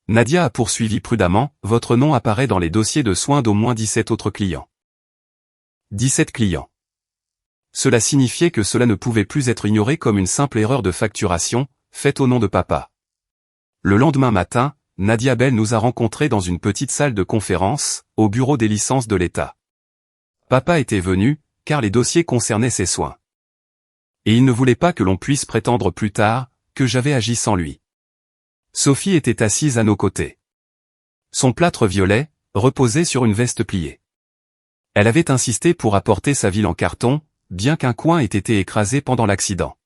Nadia a poursuivi prudemment, votre nom apparaît dans les dossiers de soins d'au moins 17 autres clients. 17 clients. Cela signifiait que cela ne pouvait plus être ignoré comme une simple erreur de facturation, faite au nom de papa. Le lendemain matin, Nadia Bell nous a rencontrés dans une petite salle de conférence, au bureau des licences de l'État. Papa était venu, car les dossiers concernaient ses soins. Et il ne voulait pas que l'on puisse prétendre plus tard, que j'avais agi sans lui. Sophie était assise à nos côtés. Son plâtre violet, reposait sur une veste pliée. Elle avait insisté pour apporter sa ville en carton, bien qu'un coin ait été écrasé pendant l'accident.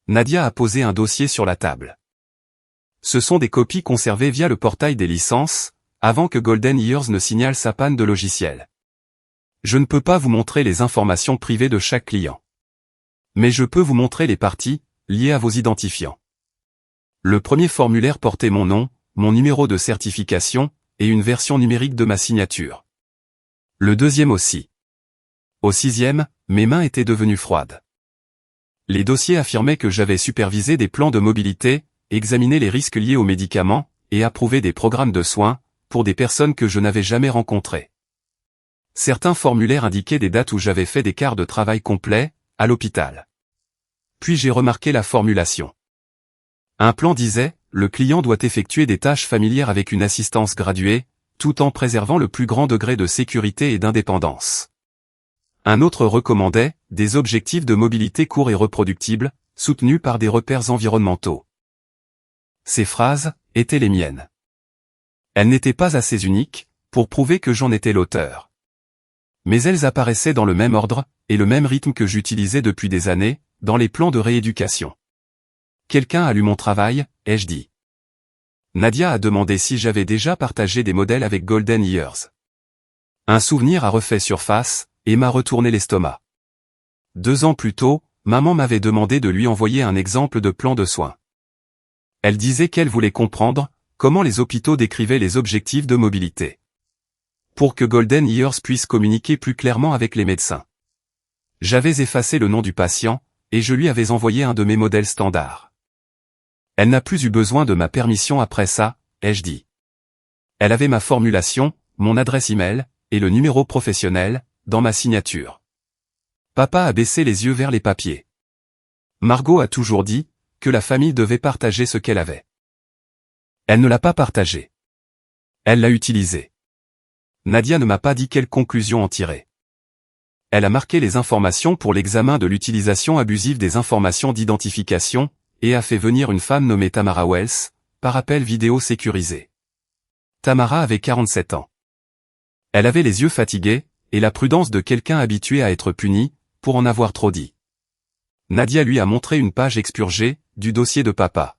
Nadia a posé un dossier sur la table. Ce sont des copies conservées via le portail des licences, avant que Golden Years ne signale sa panne de logiciel. Je ne peux pas vous montrer les informations privées de chaque client. Mais je peux vous montrer les parties, liées à vos identifiants. Le premier formulaire portait mon nom, mon numéro de certification, et une version numérique de ma signature. Le deuxième aussi. Au sixième, mes mains étaient devenues froides. Les dossiers affirmaient que j'avais supervisé des plans de mobilité, examiné les risques liés aux médicaments, et approuvé des programmes de soins, pour des personnes que je n'avais jamais rencontrées. Certains formulaires indiquaient des dates où j'avais fait des quarts de travail complets, à l'hôpital. Puis j'ai remarqué la formulation. Un plan disait, le client doit effectuer des tâches familières avec une assistance graduée, tout en préservant le plus grand degré de sécurité et d'indépendance. Un autre recommandait, des objectifs de mobilité courts et reproductibles, soutenus par des repères environnementaux. Ces phrases, étaient les miennes. Elles n'étaient pas assez uniques, pour prouver que j'en étais l'auteur. Mais elles apparaissaient dans le même ordre, et le même rythme que j'utilisais depuis des années, dans les plans de rééducation. Quelqu'un a lu mon travail, ai-je dit. Nadia a demandé si j'avais déjà partagé des modèles avec Golden Years. Un souvenir a refait surface, et m'a retourné l'estomac. 2 ans plus tôt, maman m'avait demandé de lui envoyer un exemple de plan de soins. Elle disait qu'elle voulait comprendre comment les hôpitaux décrivaient les objectifs de mobilité. Pour que Golden Years puisse communiquer plus clairement avec les médecins. J'avais effacé le nom du patient, et je lui avais envoyé un de mes modèles standards. Elle n'a plus eu besoin de ma permission après ça, ai-je dit. Elle avait ma formulation, mon adresse email, et le numéro professionnel, dans ma signature. Papa a baissé les yeux vers les papiers. Margot a toujours dit, que la famille devait partager ce qu'elle avait. Elle ne l'a pas partagé. Elle l'a utilisé. Nadia ne m'a pas dit quelle conclusion en tirer. Elle a marqué les informations pour l'examen de l'utilisation abusive des informations d'identification, et a fait venir une femme nommée Tamara Wells, par appel vidéo sécurisé. Tamara avait 47 ans. Elle avait les yeux fatigués, et la prudence de quelqu'un habitué à être puni, pour en avoir trop dit. Nadia lui a montré une page expurgée, du dossier de papa.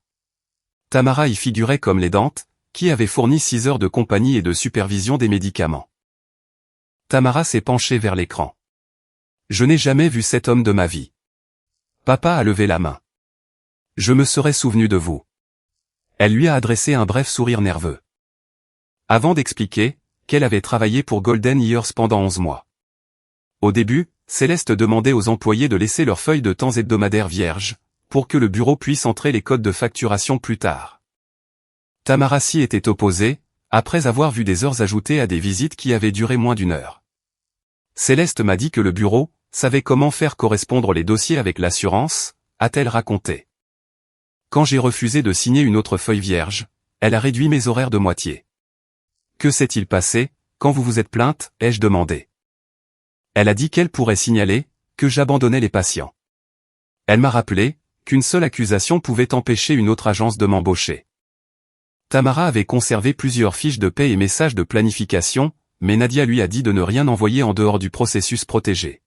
Tamara y figurait comme l'aidante, qui avait fourni 6 heures de compagnie et de supervision des médicaments. Tamara s'est penchée vers l'écran. Je n'ai jamais vu cet homme de ma vie. Papa a levé la main. Je me serais souvenu de vous. Elle lui a adressé un bref sourire nerveux. Avant d'expliquer qu'elle avait travaillé pour Golden Years pendant 11 mois. Au début, Céleste demandait aux employés de laisser leurs feuilles de temps hebdomadaires vierges, pour que le bureau puisse entrer les codes de facturation plus tard. Tamara s'y était opposée, après avoir vu des heures ajoutées à des visites qui avaient duré moins d'1 heure. Céleste m'a dit que le bureau savait comment faire correspondre les dossiers avec l'assurance, a-t-elle raconté. Quand j'ai refusé de signer une autre feuille vierge, elle a réduit mes horaires de moitié. Que s'est-il passé, quand vous vous êtes plainte, ai-je demandé. Elle a dit qu'elle pourrait signaler que j'abandonnais les patients. Elle m'a rappelé qu'une seule accusation pouvait empêcher une autre agence de m'embaucher. Tamara avait conservé plusieurs fiches de paie et messages de planification, mais Nadia lui a dit de ne rien envoyer en dehors du processus protégé.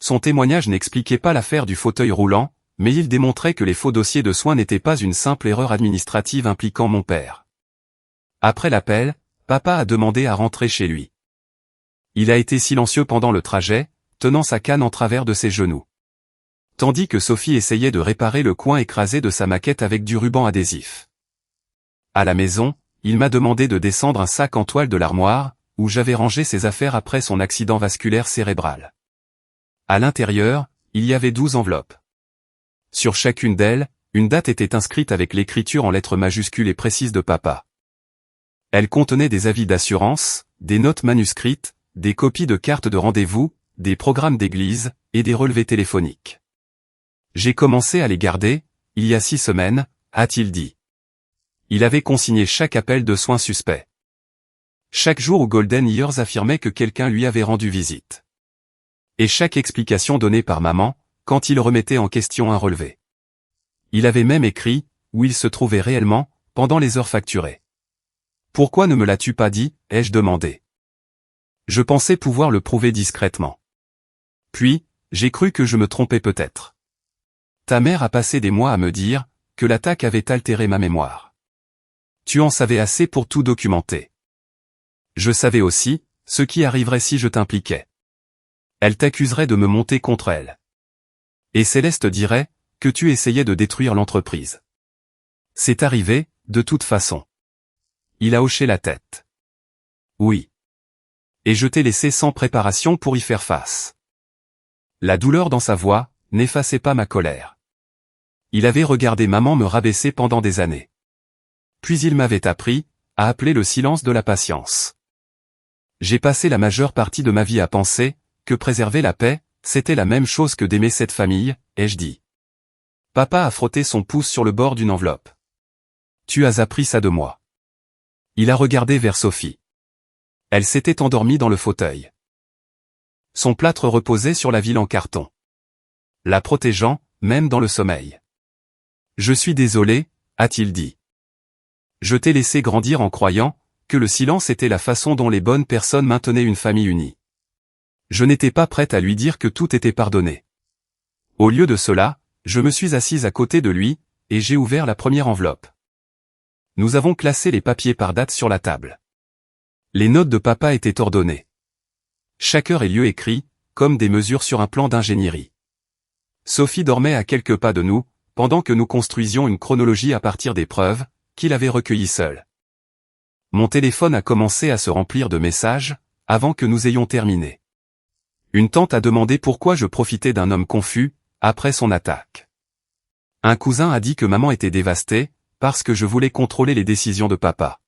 Son témoignage n'expliquait pas l'affaire du fauteuil roulant, mais il démontrait que les faux dossiers de soins n'étaient pas une simple erreur administrative impliquant mon père. Après l'appel, papa a demandé à rentrer chez lui. Il a été silencieux pendant le trajet, tenant sa canne en travers de ses genoux. Tandis que Sophie essayait de réparer le coin écrasé de sa maquette avec du ruban adhésif. À la maison, il m'a demandé de descendre un sac en toile de l'armoire, où j'avais rangé ses affaires après son accident vasculaire cérébral. À l'intérieur, il y avait 12 enveloppes. Sur chacune d'elles, une date était inscrite avec l'écriture en lettres majuscules et précises de papa. Elles contenaient des avis d'assurance, des notes manuscrites, des copies de cartes de rendez-vous, des programmes d'église, et des relevés téléphoniques. J'ai commencé à les garder, il y a 6 semaines, a-t-il dit. Il avait consigné chaque appel de soins suspect. Chaque jour où Golden Years affirmait que quelqu'un lui avait rendu visite. Et chaque explication donnée par maman, quand il remettait en question un relevé. Il avait même écrit, où il se trouvait réellement, pendant les heures facturées. Pourquoi ne me l'as-tu pas dit, ai-je demandé. Je pensais pouvoir le prouver discrètement. Puis, j'ai cru que je me trompais peut-être. Ta mère a passé des mois à me dire que l'attaque avait altéré ma mémoire. Tu en savais assez pour tout documenter. Je savais aussi ce qui arriverait si je t'impliquais. Elle t'accuserait de me monter contre elle. Et Céleste dirait que tu essayais de détruire l'entreprise. C'est arrivé, de toute façon. Il a hoché la tête. Oui. Et je t'ai laissé sans préparation pour y faire face. La douleur dans sa voix n'effaçait pas ma colère. Il avait regardé maman me rabaisser pendant des années. Puis il m'avait appris à appeler le silence de la patience. J'ai passé la majeure partie de ma vie à penser que préserver la paix, c'était la même chose que d'aimer cette famille, ai-je dit. Papa a frotté son pouce sur le bord d'une enveloppe. Tu as appris ça de moi. Il a regardé vers Sophie. Elle s'était endormie dans le fauteuil. Son plâtre reposait sur la ville en carton. La protégeant, même dans le sommeil. Je suis désolé, a-t-il dit. Je t'ai laissé grandir en croyant que le silence était la façon dont les bonnes personnes maintenaient une famille unie. Je n'étais pas prête à lui dire que tout était pardonné. Au lieu de cela, je me suis assise à côté de lui, et j'ai ouvert la première enveloppe. Nous avons classé les papiers par date sur la table. Les notes de papa étaient ordonnées. Chaque heure et lieu écrit, comme des mesures sur un plan d'ingénierie. Sophie dormait à quelques pas de nous, pendant que nous construisions une chronologie à partir des preuves qu'il avait recueillies seul. Mon téléphone a commencé à se remplir de messages, avant que nous ayons terminé. Une tante a demandé pourquoi je profitais d'un homme confus, après son attaque. Un cousin a dit que maman était dévastée, parce que je voulais contrôler les décisions de papa.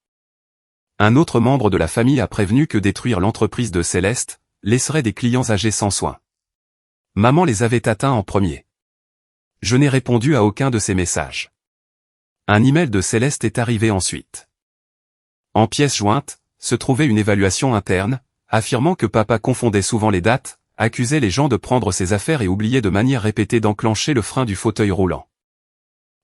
Un autre membre de la famille a prévenu que détruire l'entreprise de Céleste laisserait des clients âgés sans soins. Maman les avait atteints en premier. Je n'ai répondu à aucun de ces messages. Un email de Céleste est arrivé ensuite. En pièce jointe, se trouvait une évaluation interne, affirmant que papa confondait souvent les dates, accusait les gens de prendre ses affaires et oubliait de manière répétée d'enclencher le frein du fauteuil roulant.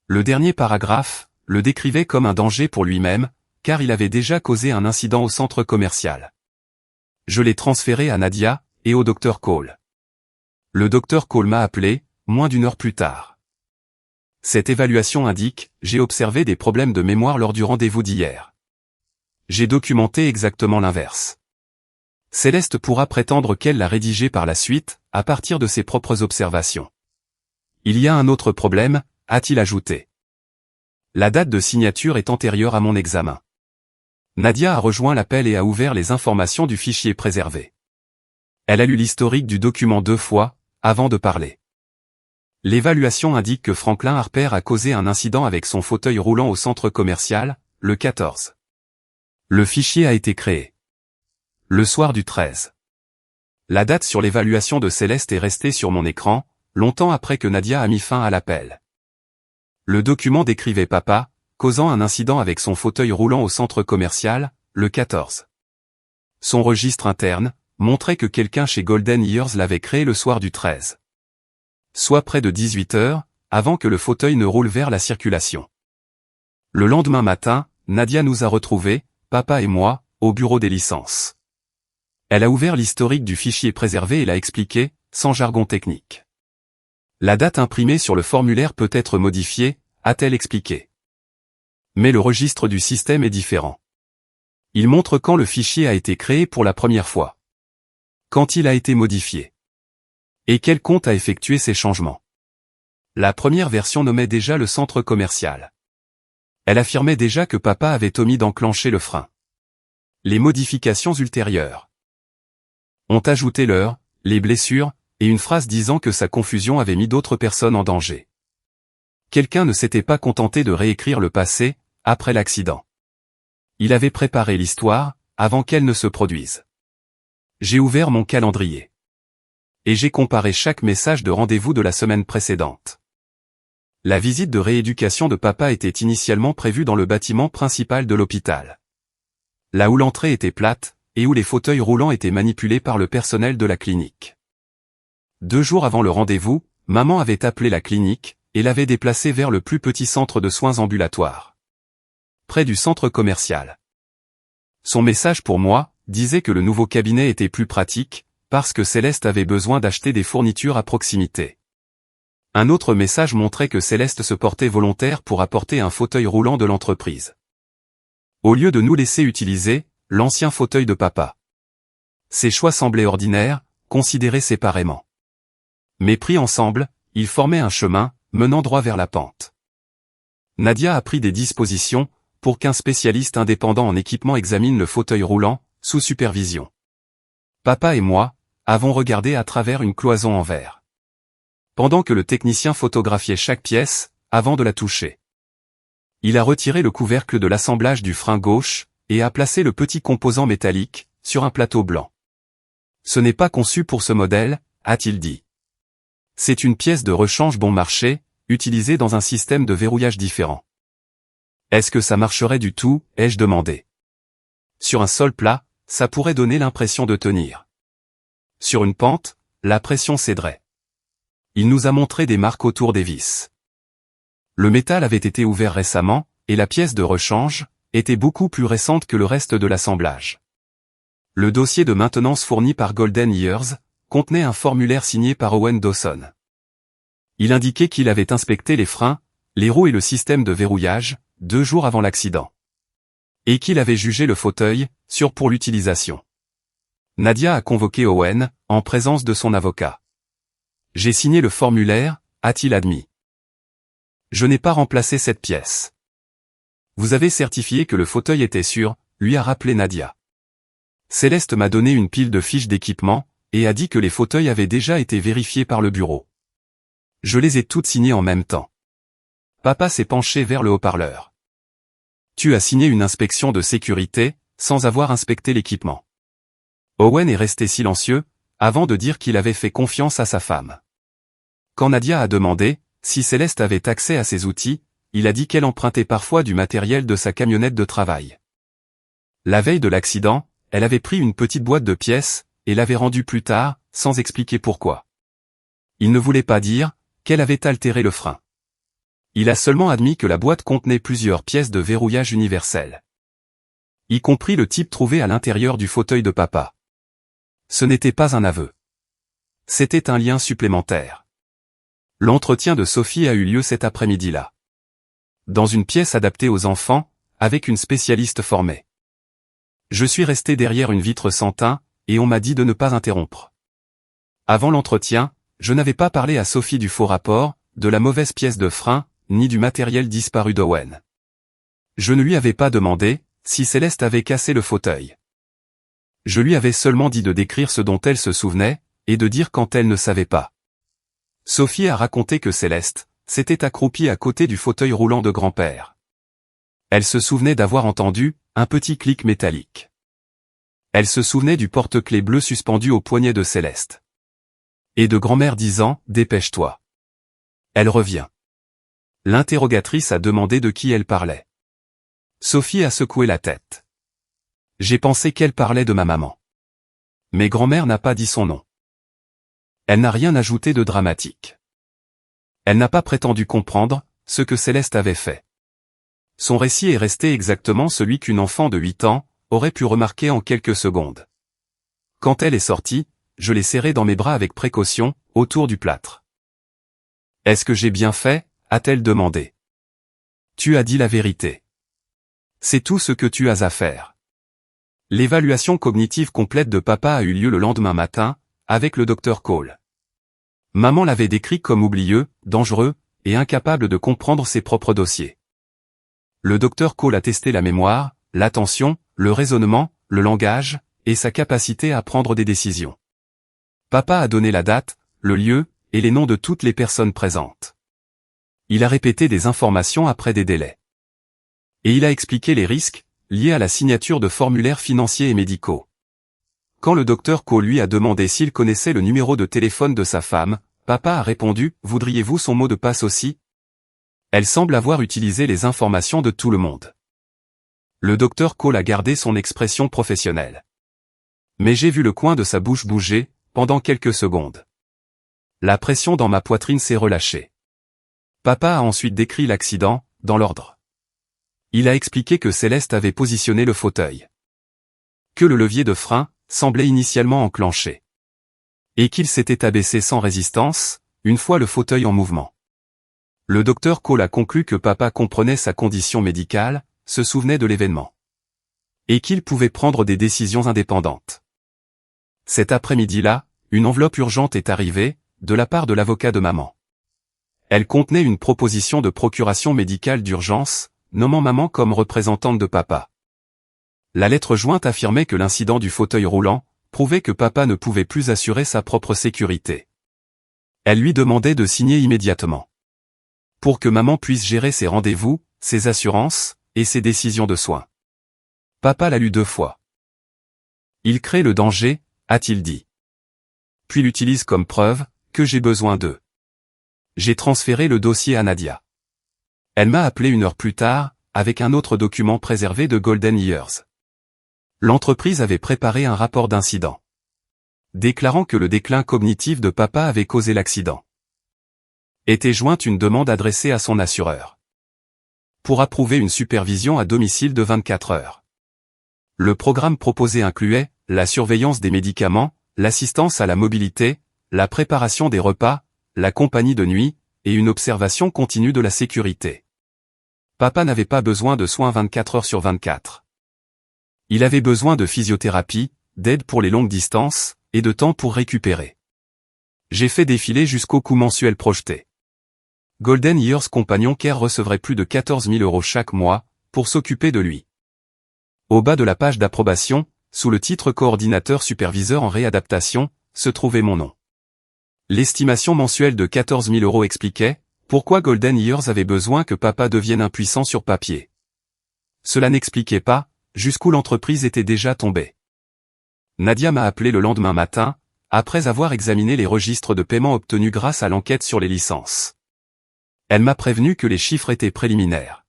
Le dernier paragraphe le décrivait comme un danger pour lui-même, car il avait déjà causé un incident au centre commercial. Je l'ai transféré à Nadia, et au Dr Cole. Le Dr Cole m'a appelé, moins d'1 heure plus tard. Cette évaluation indique, j'ai observé des problèmes de mémoire lors du rendez-vous d'hier. J'ai documenté exactement l'inverse. Céleste pourra prétendre qu'elle l'a rédigé par la suite, à partir de ses propres observations. Il y a un autre problème, a-t-il ajouté. La date de signature est antérieure à mon examen. Nadia a rejoint l'appel et a ouvert les informations du fichier préservé. Elle a lu l'historique du document 2 fois, avant de parler. L'évaluation indique que Franklin Harper a causé un incident avec son fauteuil roulant au centre commercial, le 14. Le fichier a été créé le soir du 13. La date sur l'évaluation de Céleste est restée sur mon écran, longtemps après que Nadia a mis fin à l'appel. Le document décrivait papa, causant un incident avec son fauteuil roulant au centre commercial, le 14. Son registre interne montrait que quelqu'un chez Golden Years l'avait créé le soir du 13. Soit près de 18 heures, avant que le fauteuil ne roule vers la circulation. Le lendemain matin, Nadia nous a retrouvés, papa et moi, au bureau des licences. Elle a ouvert l'historique du fichier préservé et l'a expliqué, sans jargon technique. La date imprimée sur le formulaire peut être modifiée, a-t-elle expliqué. Mais le registre du système est différent. Il montre quand le fichier a été créé pour la première fois. Quand il a été modifié. Et quel compte a effectué ces changements. La première version nommait déjà le centre commercial. Elle affirmait déjà que papa avait omis d'enclencher le frein. Les modifications ultérieures ont ajouté l'heure, les blessures, et une phrase disant que sa confusion avait mis d'autres personnes en danger. Quelqu'un ne s'était pas contenté de réécrire le passé, après l'accident. Il avait préparé l'histoire, avant qu'elle ne se produise. J'ai ouvert mon calendrier. Et j'ai comparé chaque message de rendez-vous de la semaine précédente. La visite de rééducation de papa était initialement prévue dans le bâtiment principal de l'hôpital. Là où l'entrée était plate, et où les fauteuils roulants étaient manipulés par le personnel de la clinique. 2 jours avant le rendez-vous, maman avait appelé la clinique, et l'avait déplacée vers le plus petit centre de soins ambulatoires. Près du centre commercial. Son message pour moi, disait que le nouveau cabinet était plus pratique, parce que Céleste avait besoin d'acheter des fournitures à proximité. Un autre message montrait que Céleste se portait volontaire pour apporter un fauteuil roulant de l'entreprise. Au lieu de nous laisser utiliser l'ancien fauteuil de papa. Ces choix semblaient ordinaires, considérés séparément. Mais pris ensemble, ils formaient un chemin, menant droit vers la pente. Nadia a pris des dispositions, pour qu'un spécialiste indépendant en équipement examine le fauteuil roulant, sous supervision. Papa et moi, avons regardé à travers une cloison en verre. Pendant que le technicien photographiait chaque pièce, avant de la toucher. Il a retiré le couvercle de l'assemblage du frein gauche, et a placé le petit composant métallique, sur un plateau blanc. Ce n'est pas conçu pour ce modèle, a-t-il dit. C'est une pièce de rechange bon marché, utilisée dans un système de verrouillage différent. Est-ce que ça marcherait du tout, ai-je demandé. Sur un sol plat, ça pourrait donner l'impression de tenir. Sur une pente, la pression céderait. Il nous a montré des marques autour des vis. Le métal avait été ouvert récemment, et la pièce de rechange était beaucoup plus récente que le reste de l'assemblage. Le dossier de maintenance fourni par Golden Years contenait un formulaire signé par Owen Dawson. Il indiquait qu'il avait inspecté les freins, les roues et le système de verrouillage, 2 jours avant l'accident. Et qu'il avait jugé le fauteuil sûr pour l'utilisation. Nadia a convoqué Owen, en présence de son avocat. J'ai signé le formulaire, a-t-il admis. Je n'ai pas remplacé cette pièce. Vous avez certifié que le fauteuil était sûr, lui a rappelé Nadia. Céleste m'a donné une pile de fiches d'équipement, et a dit que les fauteuils avaient déjà été vérifiés par le bureau. Je les ai toutes signées en même temps. Papa s'est penché vers le haut-parleur. Tu as signé une inspection de sécurité, sans avoir inspecté l'équipement. Owen est resté silencieux, avant de dire qu'il avait fait confiance à sa femme. Quand Nadia a demandé si Céleste avait accès à ses outils, il a dit qu'elle empruntait parfois du matériel de sa camionnette de travail. La veille de l'accident, elle avait pris une petite boîte de pièces, et l'avait rendue plus tard, sans expliquer pourquoi. Il ne voulait pas dire qu'elle avait altéré le frein. Il a seulement admis que la boîte contenait plusieurs pièces de verrouillage universel. Y compris le type trouvé à l'intérieur du fauteuil de papa. Ce n'était pas un aveu. C'était un lien supplémentaire. L'entretien de Sophie a eu lieu cet après-midi-là. Dans une pièce adaptée aux enfants, avec une spécialiste formée. Je suis resté derrière une vitre sans teint, et on m'a dit de ne pas interrompre. Avant l'entretien, je n'avais pas parlé à Sophie du faux rapport, de la mauvaise pièce de frein, ni du matériel disparu d'Owen. Je ne lui avais pas demandé si Céleste avait cassé le fauteuil. Je lui avais seulement dit de décrire ce dont elle se souvenait, et de dire quand elle ne savait pas. Sophie a raconté que Céleste s'était accroupie à côté du fauteuil roulant de grand-père. Elle se souvenait d'avoir entendu un petit clic métallique. Elle se souvenait du porte-clés bleu suspendu au poignet de Céleste. Et de grand-mère disant « Dépêche-toi. Elle revient ». L'interrogatrice a demandé de qui elle parlait. Sophie a secoué la tête. J'ai pensé qu'elle parlait de ma maman. Mais grand-mère n'a pas dit son nom. Elle n'a rien ajouté de dramatique. Elle n'a pas prétendu comprendre ce que Céleste avait fait. Son récit est resté exactement celui qu'une enfant de 8 ans aurait pu remarquer en quelques secondes. Quand elle est sortie, je l'ai serrée dans mes bras avec précaution, autour du plâtre. « Est-ce que j'ai bien fait ?» a-t-elle demandé. « Tu as dit la vérité. C'est tout ce que tu as à faire. » L'évaluation cognitive complète de papa a eu lieu le lendemain matin, avec le docteur Cole. Maman l'avait décrit comme oublieux, dangereux, et incapable de comprendre ses propres dossiers. Le docteur Cole a testé la mémoire, l'attention, le raisonnement, le langage, et sa capacité à prendre des décisions. Papa a donné la date, le lieu, et les noms de toutes les personnes présentes. Il a répété des informations après des délais. Et il a expliqué les risques, liés à la signature de formulaires financiers et médicaux. Quand le docteur Cole lui a demandé s'il connaissait le numéro de téléphone de sa femme, papa a répondu « Voudriez-vous son mot de passe aussi ?» Elle semble avoir utilisé les informations de tout le monde. Le docteur Cole a gardé son expression professionnelle. Mais j'ai vu le coin de sa bouche bouger, pendant quelques secondes. La pression dans ma poitrine s'est relâchée. Papa a ensuite décrit l'accident, dans l'ordre. Il a expliqué que Céleste avait positionné le fauteuil. Que le levier de frein semblait initialement enclenché. Et qu'il s'était abaissé sans résistance, une fois le fauteuil en mouvement. Le docteur Cole a conclu que papa comprenait sa condition médicale, se souvenait de l'événement. Et qu'il pouvait prendre des décisions indépendantes. Cet après-midi-là, une enveloppe urgente est arrivée, de la part de l'avocat de maman. Elle contenait une proposition de procuration médicale d'urgence, nommant maman comme représentante de papa. La lettre jointe affirmait que l'incident du fauteuil roulant prouvait que papa ne pouvait plus assurer sa propre sécurité. Elle lui demandait de signer immédiatement. Pour que maman puisse gérer ses rendez-vous, ses assurances, et ses décisions de soins. Papa l'a lu 2 fois. Il crée le danger, a-t-il dit. Puis l'utilise comme preuve, que j'ai besoin d'eux. J'ai transféré le dossier à Nadia. Elle m'a appelé 1 heure plus tard, avec un autre document préservé de Golden Years. L'entreprise avait préparé un rapport d'incident. Déclarant que le déclin cognitif de papa avait causé l'accident. Était jointe une demande adressée à son assureur. Pour approuver une supervision à domicile de 24 heures. Le programme proposé incluait la surveillance des médicaments, l'assistance à la mobilité, la préparation des repas, la compagnie de nuit, et une observation continue de la sécurité. Papa n'avait pas besoin de soins 24 heures sur 24. Il avait besoin de physiothérapie, d'aide pour les longues distances, et de temps pour récupérer. J'ai fait défiler jusqu'au coût mensuel projeté. Golden Years Compagnon Care recevrait plus de 14 000 € chaque mois, pour s'occuper de lui. Au bas de la page d'approbation, sous le titre Coordinateur superviseur en réadaptation, se trouvait mon nom. L'estimation mensuelle de 14 000 € expliquait pourquoi Golden Years avait besoin que papa devienne impuissant sur papier. Cela n'expliquait pas jusqu'où l'entreprise était déjà tombée. Nadia m'a appelé le lendemain matin, après avoir examiné les registres de paiement obtenus grâce à l'enquête sur les licences. Elle m'a prévenu que les chiffres étaient préliminaires.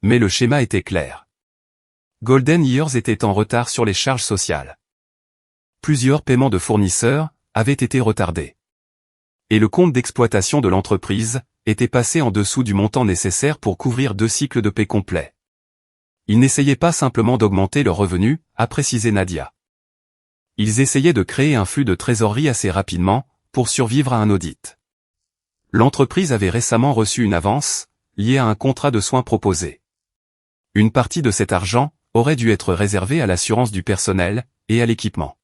Mais le schéma était clair. Golden Years était en retard sur les charges sociales. Plusieurs paiements de fournisseurs avaient été retardés. Et le compte d'exploitation de l'entreprise était passé en dessous du montant nécessaire pour couvrir 2 cycles de paie complets. Ils n'essayaient pas simplement d'augmenter leurs revenus, a précisé Nadia. Ils essayaient de créer un flux de trésorerie assez rapidement, pour survivre à un audit. L'entreprise avait récemment reçu une avance, liée à un contrat de soins proposé. Une partie de cet argent aurait dû être réservée à l'assurance du personnel, et à l'équipement.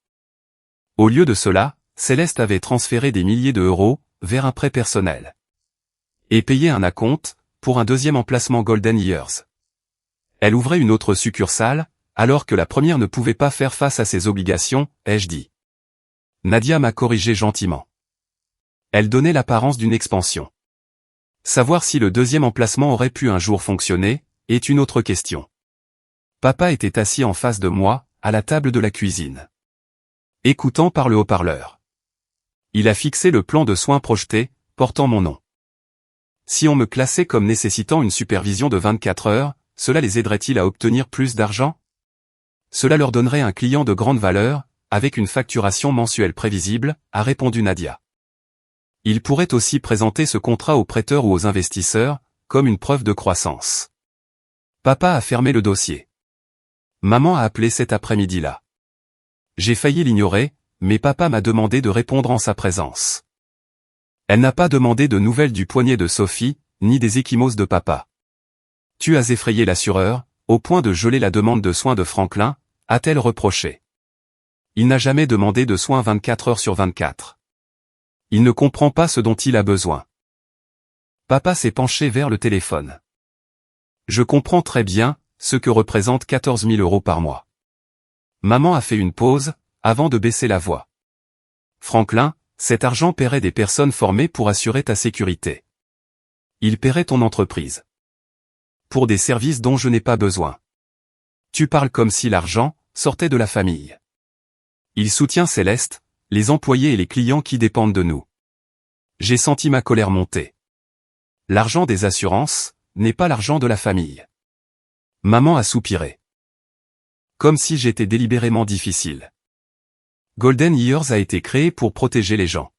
Au lieu de cela, Céleste avait transféré des milliers d'euros vers un prêt personnel. Et payé un acompte pour un deuxième emplacement Golden Years. Elle ouvrait une autre succursale, alors que la première ne pouvait pas faire face à ses obligations, ai-je dit. Nadia m'a corrigé gentiment. Elle donnait l'apparence d'une expansion. Savoir si le deuxième emplacement aurait pu un jour fonctionner, est une autre question. Papa était assis en face de moi, à la table de la cuisine. Écoutant par le haut-parleur. Il a fixé le plan de soins projeté, portant mon nom. Si on me classait comme nécessitant une supervision de 24 heures, cela les aiderait-il à obtenir plus d'argent? Cela leur donnerait un client de grande valeur, avec une facturation mensuelle prévisible, a répondu Nadia. Ils pourraient aussi présenter ce contrat aux prêteurs ou aux investisseurs, comme une preuve de croissance. Papa a fermé le dossier. Maman a appelé cet après-midi-là. J'ai failli l'ignorer, mais papa m'a demandé de répondre en sa présence. Elle n'a pas demandé de nouvelles du poignet de Sophie, ni des ecchymoses de papa. Tu as effrayé l'assureur, au point de geler la demande de soins de Franklin, a-t-elle reproché. Il n'a jamais demandé de soins 24 heures sur 24. Il ne comprend pas ce dont il a besoin. Papa s'est penché vers le téléphone. Je comprends très bien ce que représente 14 000 euros par mois. Maman a fait une pause, avant de baisser la voix. Franklin, cet argent paierait des personnes formées pour assurer ta sécurité. Il paierait ton entreprise. Pour des services dont je n'ai pas besoin. Tu parles comme si l'argent sortait de la famille. Il soutient Céleste, les employés et les clients qui dépendent de nous. J'ai senti ma colère monter. L'argent des assurances n'est pas l'argent de la famille. Maman a soupiré. Comme si j'étais délibérément difficile. Golden Years a été créé pour protéger les gens.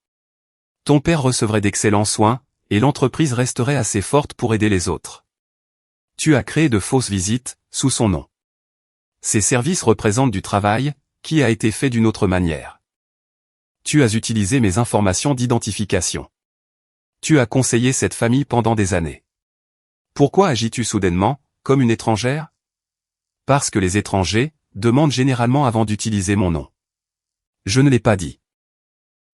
Ton père recevrait d'excellents soins, et l'entreprise resterait assez forte pour aider les autres. Tu as créé de fausses visites, sous son nom. Ces services représentent du travail, qui a été fait d'une autre manière. Tu as utilisé mes informations d'identification. Tu as conseillé cette famille pendant des années. Pourquoi agis-tu soudainement, comme une étrangère? Parce que les étrangers demandent généralement avant d'utiliser mon nom. Je ne l'ai pas dit.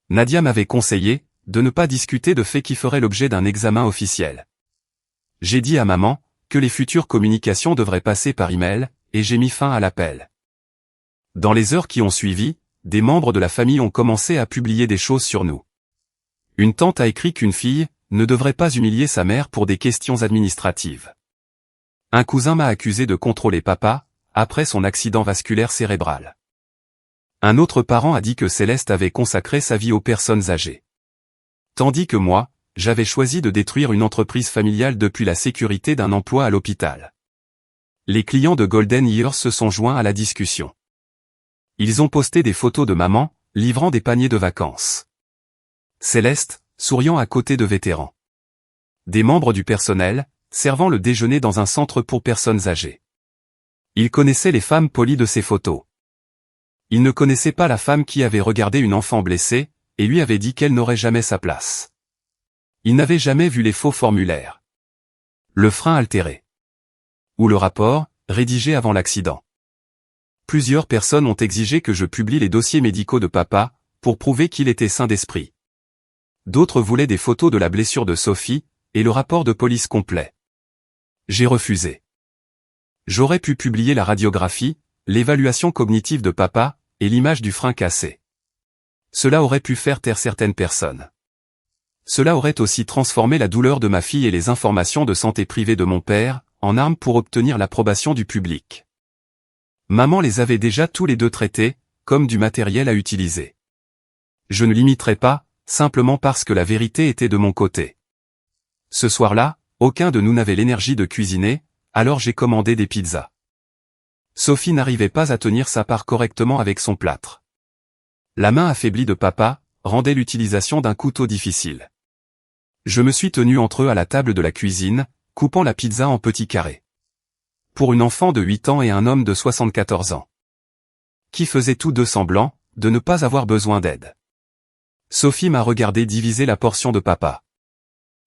Nadia m'avait conseillé de ne pas discuter de faits qui feraient l'objet d'un examen officiel. J'ai dit à maman que les futures communications devraient passer par email, et j'ai mis fin à l'appel. Dans les heures qui ont suivi, des membres de la famille ont commencé à publier des choses sur nous. Une tante a écrit qu'une fille ne devrait pas humilier sa mère pour des questions administratives. Un cousin m'a accusé de contrôler papa, après son accident vasculaire cérébral. Un autre parent a dit que Céleste avait consacré sa vie aux personnes âgées. Tandis que moi, j'avais choisi de détruire une entreprise familiale depuis la sécurité d'un emploi à l'hôpital. Les clients de Golden Years se sont joints à la discussion. Ils ont posté des photos de maman, livrant des paniers de vacances. Céleste, souriant à côté de vétérans. Des membres du personnel, servant le déjeuner dans un centre pour personnes âgées. Ils connaissaient les femmes polies de ces photos. Ils ne connaissaient pas la femme qui avait regardé une enfant blessée, et lui avait dit qu'elle n'aurait jamais sa place. Ils n'avaient jamais vu les faux formulaires. Le frein altéré. Ou le rapport, rédigé avant l'accident. Plusieurs personnes ont exigé que je publie les dossiers médicaux de papa, pour prouver qu'il était sain d'esprit. D'autres voulaient des photos de la blessure de Sophie, et le rapport de police complet. J'ai refusé. J'aurais pu publier la radiographie, l'évaluation cognitive de papa, et l'image du frein cassé. Cela aurait pu faire taire certaines personnes. Cela aurait aussi transformé la douleur de ma fille et les informations de santé privée de mon père, en armes pour obtenir l'approbation du public. Maman les avait déjà tous les deux traités, comme du matériel à utiliser. Je ne l'imiterai pas, simplement parce que la vérité était de mon côté. Ce soir-là, aucun de nous n'avait l'énergie de cuisiner, alors j'ai commandé des pizzas. Sophie n'arrivait pas à tenir sa part correctement avec son plâtre. La main affaiblie de papa rendait l'utilisation d'un couteau difficile. Je me suis tenu entre eux à la table de la cuisine, coupant la pizza en petits carrés. Pour une enfant de 8 ans et un homme de 74 ans. Qui faisaient tous deux semblant de ne pas avoir besoin d'aide. Sophie m'a regardé diviser la portion de papa.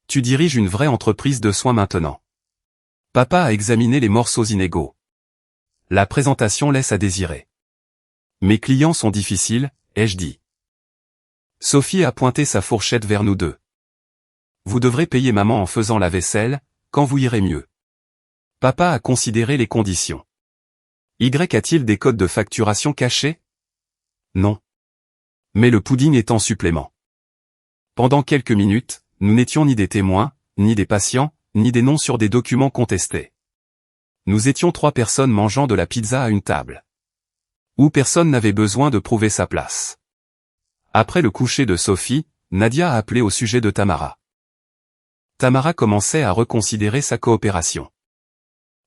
Tu diriges une vraie entreprise de soins maintenant. Papa a examiné les morceaux inégaux. La présentation laisse à désirer. Mes clients sont difficiles, ai-je dit. Sophie a pointé sa fourchette vers nous deux. Vous devrez payer maman en faisant la vaisselle, quand vous irez mieux. Papa a considéré les conditions. Y a-t-il des codes de facturation cachés? Non. Mais le pudding est en supplément. Pendant quelques minutes, nous n'étions ni des témoins, ni des patients, ni des noms sur des documents contestés. Nous étions 3 personnes mangeant de la pizza à une table. Où personne n'avait besoin de prouver sa place. Après le coucher de Sophie, Nadia a appelé au sujet de Tamara. Tamara commençait à reconsidérer sa coopération.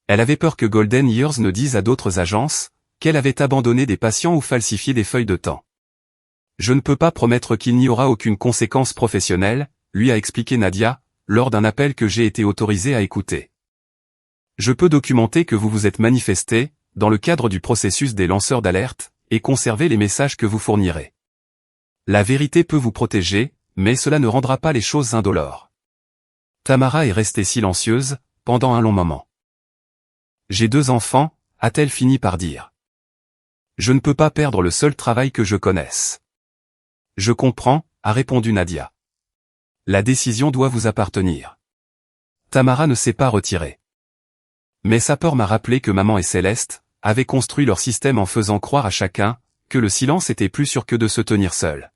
Elle avait peur que Golden Years ne dise à d'autres agences qu'elle avait abandonné des patients ou falsifié des feuilles de temps. Je ne peux pas promettre qu'il n'y aura aucune conséquence professionnelle, lui a expliqué Nadia, lors d'un appel que j'ai été autorisé à écouter. Je peux documenter que vous vous êtes manifesté, dans le cadre du processus des lanceurs d'alerte, et conserver les messages que vous fournirez. La vérité peut vous protéger, mais cela ne rendra pas les choses indolores. Tamara est restée silencieuse, pendant un long moment. J'ai 2 enfants, a-t-elle fini par dire. Je ne peux pas perdre le seul travail que je connaisse. Je comprends, a répondu Nadia. La décision doit vous appartenir. Tamara ne s'est pas retirée. Mais sa peur m'a rappelé que maman et Céleste avaient construit leur système en faisant croire à chacun que le silence était plus sûr que de se tenir seul.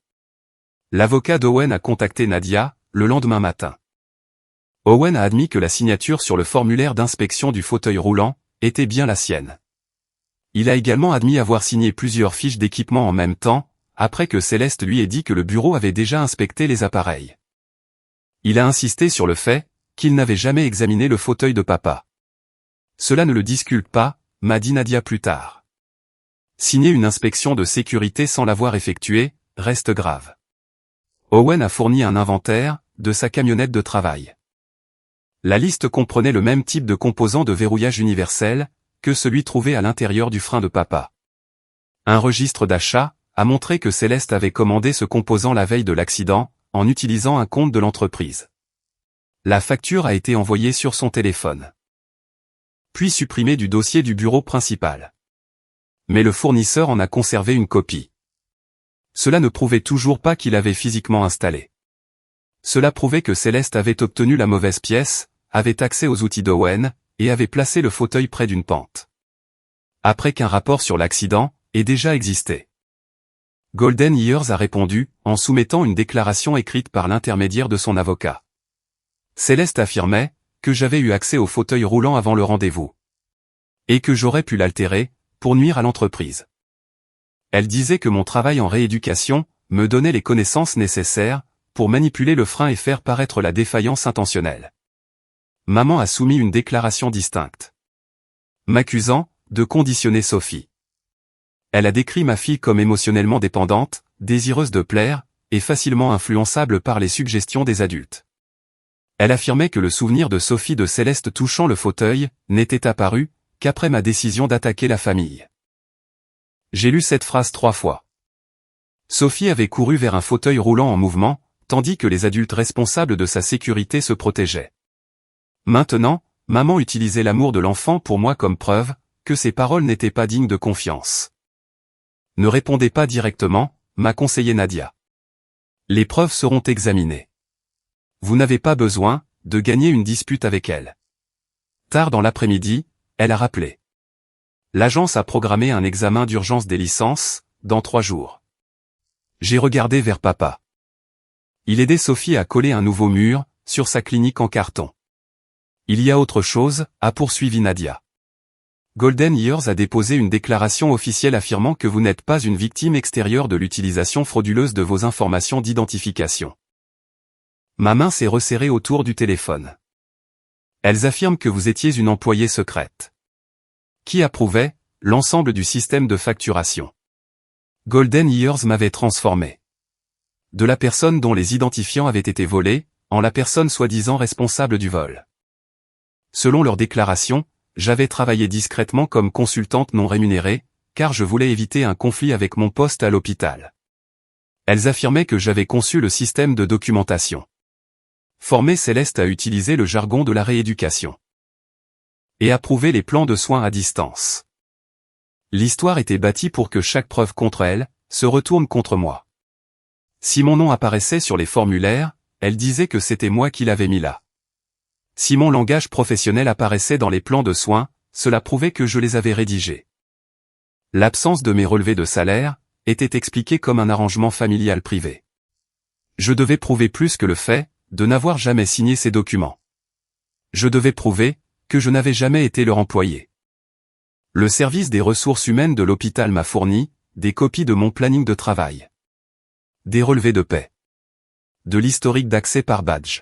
L'avocat d'Owen a contacté Nadia, le lendemain matin. Owen a admis que la signature sur le formulaire d'inspection du fauteuil roulant était bien la sienne. Il a également admis avoir signé plusieurs fiches d'équipement en même temps, après que Céleste lui ait dit que le bureau avait déjà inspecté les appareils. Il a insisté sur le fait qu'il n'avait jamais examiné le fauteuil de papa. Cela ne le disculpe pas, m'a dit Nadia plus tard. Signer une inspection de sécurité sans l'avoir effectuée reste grave. Owen a fourni un inventaire de sa camionnette de travail. La liste comprenait le même type de composant de verrouillage universel que celui trouvé à l'intérieur du frein de papa. Un registre d'achat a montré que Céleste avait commandé ce composant la veille de l'accident, en utilisant un compte de l'entreprise. La facture a été envoyée sur son téléphone. Puis supprimée du dossier du bureau principal. Mais le fournisseur en a conservé une copie. Cela ne prouvait toujours pas qu'il avait physiquement installé. Cela prouvait que Céleste avait obtenu la mauvaise pièce, avait accès aux outils d'Owen, et avait placé le fauteuil près d'une pente. Après qu'un rapport sur l'accident ait déjà existé. Golden Years a répondu, en soumettant une déclaration écrite par l'intermédiaire de son avocat. Céleste affirmait que j'avais eu accès au fauteuil roulant avant le rendez-vous. Et que j'aurais pu l'altérer, pour nuire à l'entreprise. Elle disait que mon travail en rééducation me donnait les connaissances nécessaires pour manipuler le frein et faire paraître la défaillance intentionnelle. Maman a soumis une déclaration distincte. M'accusant de conditionner Sophie. Elle a décrit ma fille comme émotionnellement dépendante, désireuse de plaire, et facilement influençable par les suggestions des adultes. Elle affirmait que le souvenir de Sophie de Céleste touchant le fauteuil n'était apparu qu'après ma décision d'attaquer la famille. J'ai lu cette phrase 3 fois. Sophie avait couru vers un fauteuil roulant en mouvement, tandis que les adultes responsables de sa sécurité se protégeaient. Maintenant, maman utilisait l'amour de l'enfant pour moi comme preuve que ses paroles n'étaient pas dignes de confiance. Ne répondez pas directement, m'a conseillé Nadia. Les preuves seront examinées. Vous n'avez pas besoin de gagner une dispute avec elle. Tard dans l'après-midi, elle a rappelé. L'agence a programmé un examen d'urgence des licences, dans 3 jours. J'ai regardé vers papa. Il aidait Sophie à coller un nouveau mur, sur sa clinique en carton. Il y a autre chose, a poursuivi Nadia. Golden Years a déposé une déclaration officielle affirmant que vous n'êtes pas une victime extérieure de l'utilisation frauduleuse de vos informations d'identification. Ma main s'est resserrée autour du téléphone. Elles affirment que vous étiez une employée secrète. Qui approuvait l'ensemble du système de facturation. Golden Years m'avait transformé. De la personne dont les identifiants avaient été volés, en la personne soi-disant responsable du vol. Selon leur déclaration, j'avais travaillé discrètement comme consultante non rémunérée, car je voulais éviter un conflit avec mon poste à l'hôpital. Elles affirmaient que j'avais conçu le système de documentation. Formé Céleste à utiliser le jargon de la rééducation. Et approuvé les plans de soins à distance. L'histoire était bâtie pour que chaque preuve contre elle se retourne contre moi. Si mon nom apparaissait sur les formulaires, elle disait que c'était moi qui l'avais mis là. Si mon langage professionnel apparaissait dans les plans de soins, cela prouvait que je les avais rédigés. L'absence de mes relevés de salaire était expliquée comme un arrangement familial privé. Je devais prouver plus que le fait de n'avoir jamais signé ces documents. Je devais prouver que je n'avais jamais été leur employé. Le service des ressources humaines de l'hôpital m'a fourni des copies de mon planning de travail, des relevés de paie, de l'historique d'accès par badge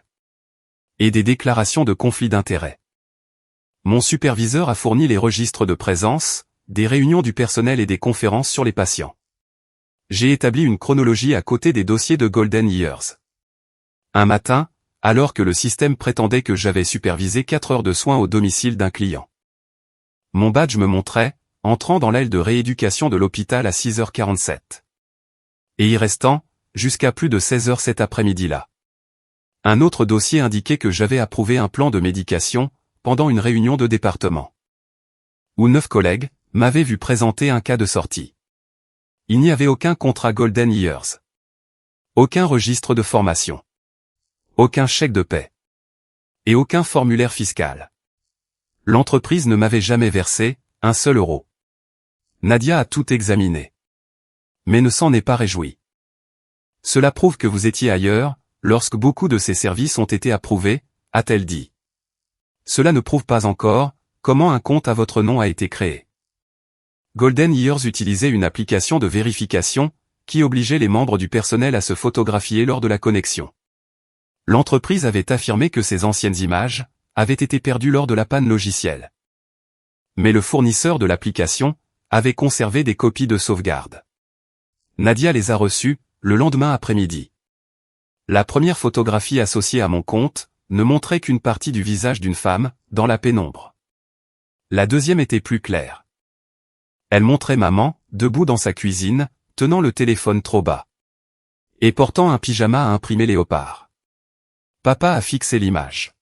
et des déclarations de conflit d'intérêts. Mon superviseur a fourni les registres de présence, des réunions du personnel et des conférences sur les patients. J'ai établi une chronologie à côté des dossiers de Golden Years. Un matin, alors que le système prétendait que j'avais supervisé 4 heures de soins au domicile d'un client, mon badge me montrait, entrant dans l'aile de rééducation de l'hôpital à 6h47. Et y restant, jusqu'à plus de 16h cet après-midi-là. Un autre dossier indiquait que j'avais approuvé un plan de médication, pendant une réunion de département, où 9 collègues m'avaient vu présenter un cas de sortie. Il n'y avait aucun contrat Golden Years. Aucun registre de formation. Aucun chèque de paie. Et aucun formulaire fiscal. L'entreprise ne m'avait jamais versé un seul euro. Nadia a tout examiné, mais ne s'en est pas réjouie. Cela prouve que vous étiez ailleurs, lorsque beaucoup de ces services ont été approuvés, a-t-elle dit. Cela ne prouve pas encore comment un compte à votre nom a été créé. Golden Years utilisait une application de vérification qui obligeait les membres du personnel à se photographier lors de la connexion. L'entreprise avait affirmé que ces anciennes images avaient été perdues lors de la panne logicielle. Mais le fournisseur de l'application avait conservé des copies de sauvegarde. Nadia les a reçues le lendemain après-midi. La première photographie associée à mon compte ne montrait qu'une partie du visage d'une femme, dans la pénombre. La deuxième était plus claire. Elle montrait maman, debout dans sa cuisine, tenant le téléphone trop bas. Et portant un pyjama à imprimer léopard. Papa a fixé l'image.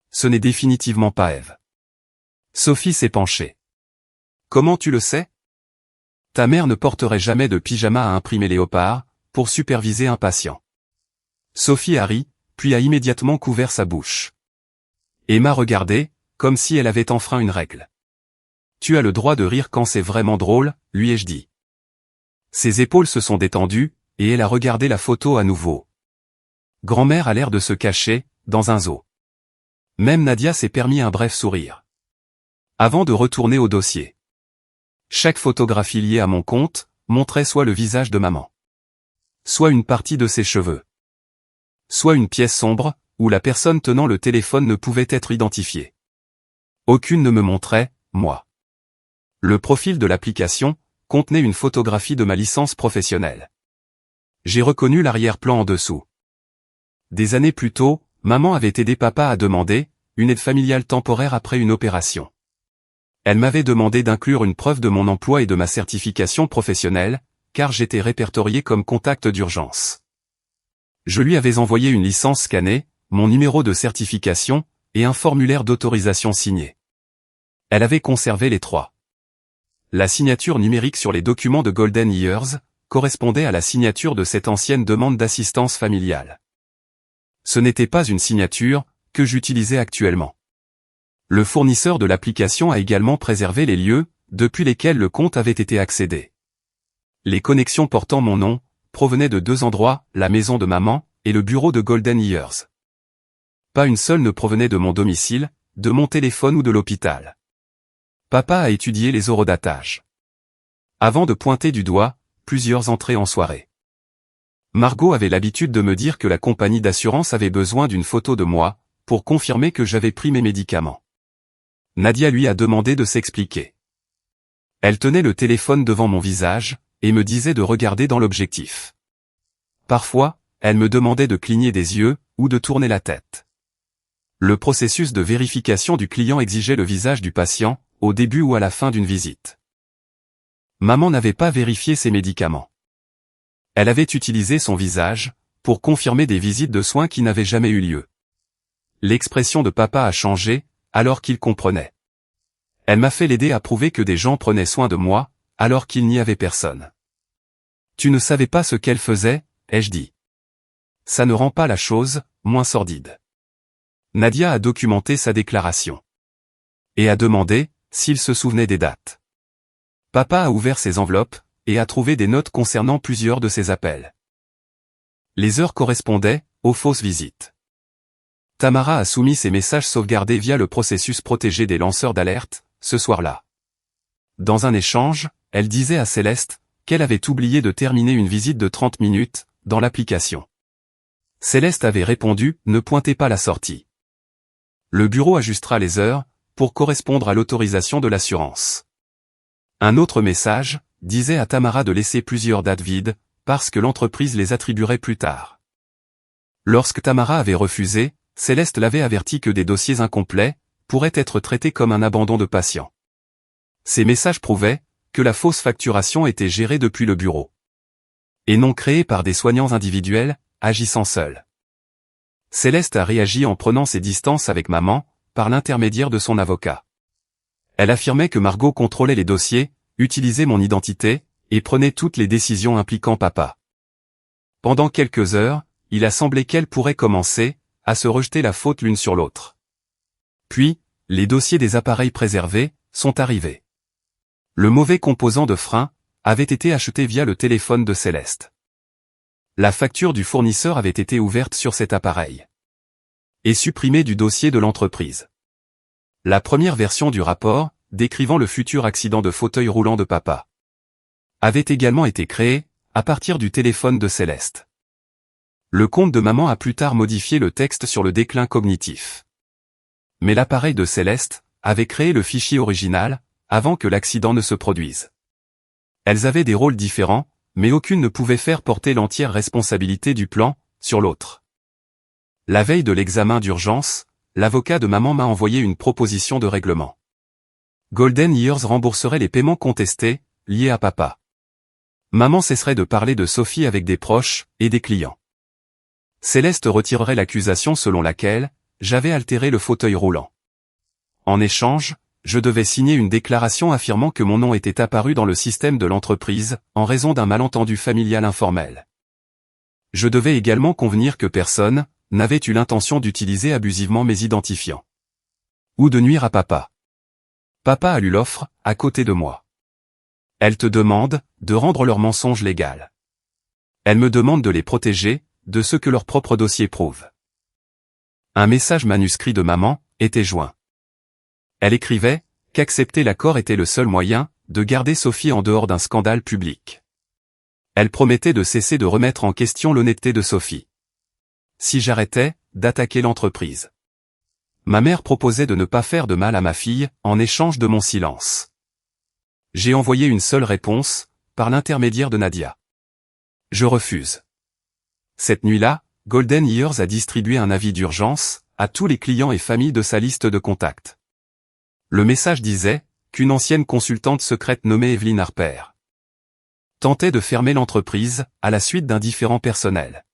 Ce n'est définitivement pas Ève. Sophie s'est penchée. Comment tu le sais? Ta mère ne porterait jamais de pyjama à imprimer léopard, pour superviser un patient. Sophie a ri, puis a immédiatement couvert sa bouche. Et m'a regardé, comme si elle avait enfreint une règle. Tu as le droit de rire quand c'est vraiment drôle, lui ai-je dit. Ses épaules se sont détendues, et elle a regardé la photo à nouveau. Grand-mère a l'air de se cacher, dans un zoo. Même Nadia s'est permis un bref sourire. Avant de retourner au dossier. Chaque photographie liée à mon compte montrait soit le visage de maman, soit une partie de ses cheveux, soit une pièce sombre, où la personne tenant le téléphone ne pouvait être identifiée. Aucune ne me montrait, moi. Le profil de l'application contenait une photographie de ma licence professionnelle. J'ai reconnu l'arrière-plan en dessous. Des années plus tôt, maman avait aidé papa à demander une aide familiale temporaire après une opération. Elle m'avait demandé d'inclure une preuve de mon emploi et de ma certification professionnelle, car j'étais répertorié comme contact d'urgence. Je lui avais envoyé une licence scannée, mon numéro de certification, et un formulaire d'autorisation signé. Elle avait conservé les 3. La signature numérique sur les documents de Golden Years correspondait à la signature de cette ancienne demande d'assistance familiale. Ce n'était pas une signature que j'utilisais actuellement. Le fournisseur de l'application a également préservé les lieux depuis lesquels le compte avait été accédé. Les connexions portant mon nom provenaient de 2 endroits, la maison de maman et le bureau de Golden Years. Pas une seule ne provenait de mon domicile, de mon téléphone ou de l'hôpital. Papa a étudié les horodatages. Avant de pointer du doigt plusieurs entrées en soirée. Margot avait l'habitude de me dire que la compagnie d'assurance avait besoin d'une photo de moi, pour confirmer que j'avais pris mes médicaments. Nadia lui a demandé de s'expliquer. Elle tenait le téléphone devant mon visage, et me disait de regarder dans l'objectif. Parfois, elle me demandait de cligner des yeux, ou de tourner la tête. Le processus de vérification du client exigeait le visage du patient, au début ou à la fin d'une visite. Maman n'avait pas vérifié ses médicaments. Elle avait utilisé son visage, pour confirmer des visites de soins qui n'avaient jamais eu lieu. L'expression de papa a changé, alors qu'il comprenait. Elle m'a fait l'aider à prouver que des gens prenaient soin de moi, alors qu'il n'y avait personne. Tu ne savais pas ce qu'elle faisait, ai-je dit. Ça ne rend pas la chose moins sordide. Nadia a documenté sa déclaration. Et a demandé s'il se souvenait des dates. Papa a ouvert ses enveloppes et a trouvé des notes concernant plusieurs de ses appels. Les heures correspondaient aux fausses visites. Tamara a soumis ses messages sauvegardés via le processus protégé des lanceurs d'alerte, ce soir-là. Dans un échange, elle disait à Céleste qu'elle avait oublié de terminer une visite de 30 minutes dans l'application. Céleste avait répondu « Ne pointez pas la sortie ». Le bureau ajustera les heures pour correspondre à l'autorisation de l'assurance. Un autre message disait à Tamara de laisser plusieurs dates vides parce que l'entreprise les attribuerait plus tard. Lorsque Tamara avait refusé, Céleste l'avait averti que des dossiers incomplets pourraient être traités comme un abandon de patient. Ces messages prouvaient que la fausse facturation était gérée depuis le bureau. Et non créée par des soignants individuels, agissant seuls. Céleste a réagi en prenant ses distances avec maman, par l'intermédiaire de son avocat. Elle affirmait que Margot contrôlait les dossiers, utilisait mon identité, et prenait toutes les décisions impliquant papa. Pendant quelques heures, il a semblé qu'elle pourrait commencer à se rejeter la faute l'une sur l'autre. Puis, les dossiers des appareils préservés sont arrivés. Le mauvais composant de frein avait été acheté via le téléphone de Céleste. La facture du fournisseur avait été ouverte sur cet appareil et supprimée du dossier de l'entreprise. La première version du rapport, décrivant le futur accident de fauteuil roulant de papa, avait également été créée à partir du téléphone de Céleste. Le compte de maman a plus tard modifié le texte sur le déclin cognitif. Mais l'appareil de Céleste avait créé le fichier original avant que l'accident ne se produise. Elles avaient des rôles différents, mais aucune ne pouvait faire porter l'entière responsabilité du plan sur l'autre. La veille de l'examen d'urgence, l'avocat de maman m'a envoyé une proposition de règlement. Golden Years rembourserait les paiements contestés, liés à papa. Maman cesserait de parler de Sophie avec des proches et des clients. Céleste retirerait l'accusation selon laquelle j'avais altéré le fauteuil roulant. En échange, je devais signer une déclaration affirmant que mon nom était apparu dans le système de l'entreprise, en raison d'un malentendu familial informel. Je devais également convenir que personne n'avait eu l'intention d'utiliser abusivement mes identifiants. Ou de nuire à papa. Papa a lu l'offre, à côté de moi. Elle te demande de rendre leur mensonge légal. Elle me demande de les protéger de ce que leur propre dossier prouve. Un message manuscrit de maman était joint. Elle écrivait qu'accepter l'accord était le seul moyen de garder Sophie en dehors d'un scandale public. Elle promettait de cesser de remettre en question l'honnêteté de Sophie. Si j'arrêtais d'attaquer l'entreprise. Ma mère proposait de ne pas faire de mal à ma fille en échange de mon silence. J'ai envoyé une seule réponse, par l'intermédiaire de Nadia. Je refuse. Cette nuit-là, Golden Years a distribué un avis d'urgence à tous les clients et familles de sa liste de contacts. Le message disait qu'une ancienne consultante secrète nommée Evelyne Harper tentait de fermer l'entreprise à la suite d'un différend personnel.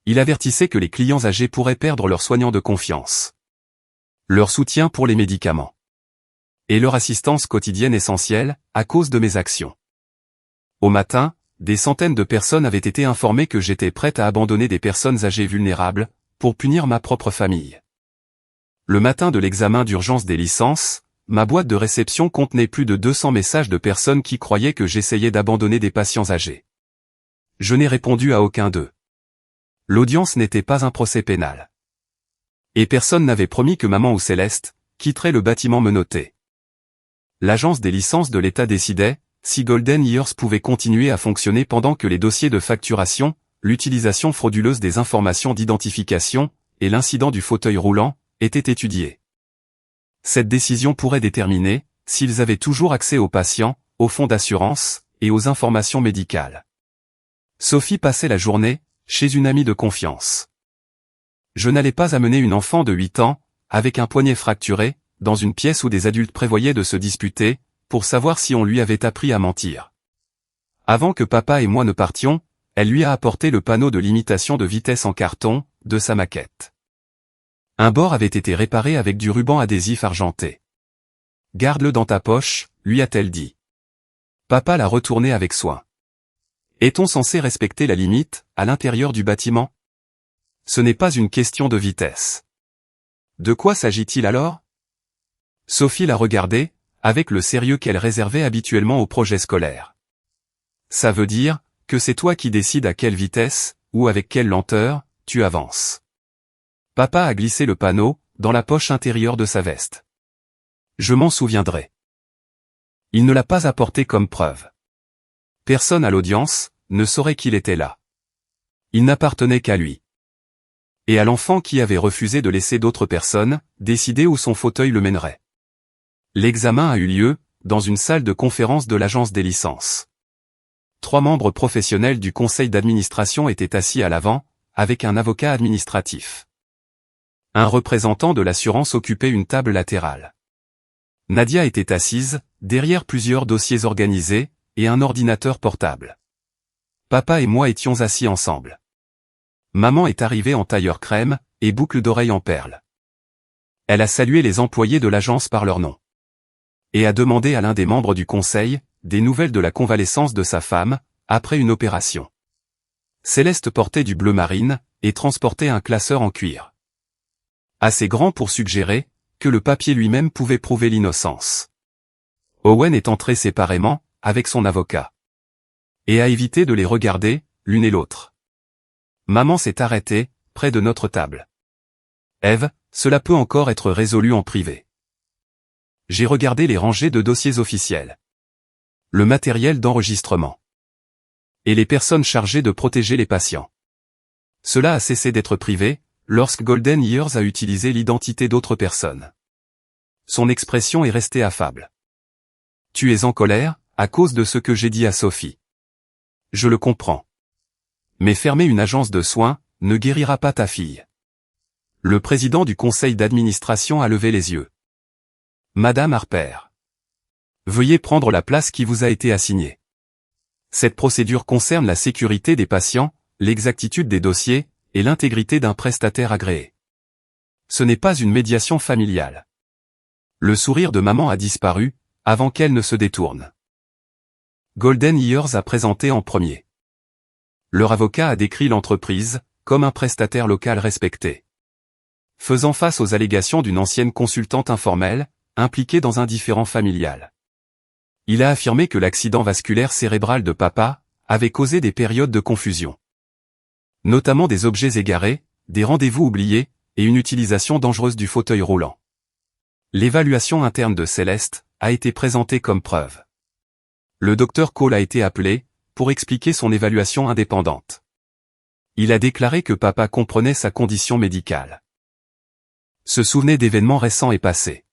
Il avertissait que les clients âgés pourraient perdre leurs soignants de confiance, leur soutien pour les médicaments et leur assistance quotidienne essentielle à cause de mes actions. Au matin, des centaines de personnes avaient été informées que j'étais prête à abandonner des personnes âgées vulnérables pour punir ma propre famille. Le matin de l'examen d'urgence des licences, ma boîte de réception contenait plus de 200 messages de personnes qui croyaient que j'essayais d'abandonner des patients âgés. Je n'ai répondu à aucun d'eux. L'audience n'était pas un procès pénal. Et personne n'avait promis que maman ou Céleste quitterait le bâtiment menotté. L'agence des licences de l'État décidait si Golden Years pouvait continuer à fonctionner pendant que les dossiers de facturation, l'utilisation frauduleuse des informations d'identification et l'incident du fauteuil roulant étaient étudiés. Cette décision pourrait déterminer s'ils avaient toujours accès aux patients, aux fonds d'assurance et aux informations médicales. Sophie passait la journée chez une amie de confiance. Je n'allais pas amener une enfant de 8 ans, avec un poignet fracturé, dans une pièce où des adultes prévoyaient de se disputer, pour savoir si on lui avait appris à mentir. Avant que papa et moi ne partions, elle lui a apporté le panneau de limitation de vitesse en carton, de sa maquette. Un bord avait été réparé avec du ruban adhésif argenté. « Garde-le dans ta poche », lui a-t-elle dit. Papa l'a retourné avec soin. Est-on censé respecter la limite, à l'intérieur du bâtiment? Ce n'est pas une question de vitesse. De quoi s'agit-il alors? Sophie la regardait, avec le sérieux qu'elle réservait habituellement aux projets scolaires. Ça veut dire, que c'est toi qui décides à quelle vitesse, ou avec quelle lenteur, tu avances. Papa a glissé le panneau, dans la poche intérieure de sa veste. Je m'en souviendrai. Il ne l'a pas apporté comme preuve. Personne à l'audience ne saurait qu'il était là. Il n'appartenait qu'à lui. Et à l'enfant qui avait refusé de laisser d'autres personnes décider où son fauteuil le mènerait. L'examen a eu lieu, dans une salle de conférence de l'agence des licences. 3 membres professionnels du conseil d'administration étaient assis à l'avant, avec un avocat administratif. Un représentant de l'assurance occupait une table latérale. Nadia était assise, derrière plusieurs dossiers organisés, et un ordinateur portable. Papa et moi étions assis ensemble. Maman est arrivée en tailleur crème, et boucle d'oreilles en perles. Elle a salué les employés de l'agence par leur nom. Et a demandé à l'un des membres du conseil, des nouvelles de la convalescence de sa femme, après une opération. Céleste portait du bleu marine, et transportait un classeur en cuir. Assez grand pour suggérer, que le papier lui-même pouvait prouver l'innocence. Owen est entré séparément, avec son avocat. Et a évité de les regarder, l'une et l'autre. Maman s'est arrêtée, près de notre table. Ève, cela peut encore être résolu en privé. J'ai regardé les rangées de dossiers officiels. Le matériel d'enregistrement. Et les personnes chargées de protéger les patients. Cela a cessé d'être privé, lorsque Golden Years a utilisé l'identité d'autres personnes. Son expression est restée affable. Tu es en colère, à cause de ce que j'ai dit à Sophie. Je le comprends. Mais fermer une agence de soins, ne guérira pas ta fille. Le président du conseil d'administration a levé les yeux. Madame Harper. Veuillez prendre la place qui vous a été assignée. Cette procédure concerne la sécurité des patients, l'exactitude des dossiers, et l'intégrité d'un prestataire agréé. Ce n'est pas une médiation familiale. Le sourire de maman a disparu, avant qu'elle ne se détourne. Golden Years a présenté en premier. Leur avocat a décrit l'entreprise, comme un prestataire local respecté. Faisant face aux allégations d'une ancienne consultante informelle, impliquée dans un différend familial. Il a affirmé que l'accident vasculaire cérébral de papa avait causé des périodes de confusion. Notamment des objets égarés, des rendez-vous oubliés, et une utilisation dangereuse du fauteuil roulant. L'évaluation interne de Céleste a été présentée comme preuve. Le docteur Cole a été appelé, pour expliquer son évaluation indépendante. Il a déclaré que papa comprenait sa condition médicale. Se souvenait d'événements récents et passés.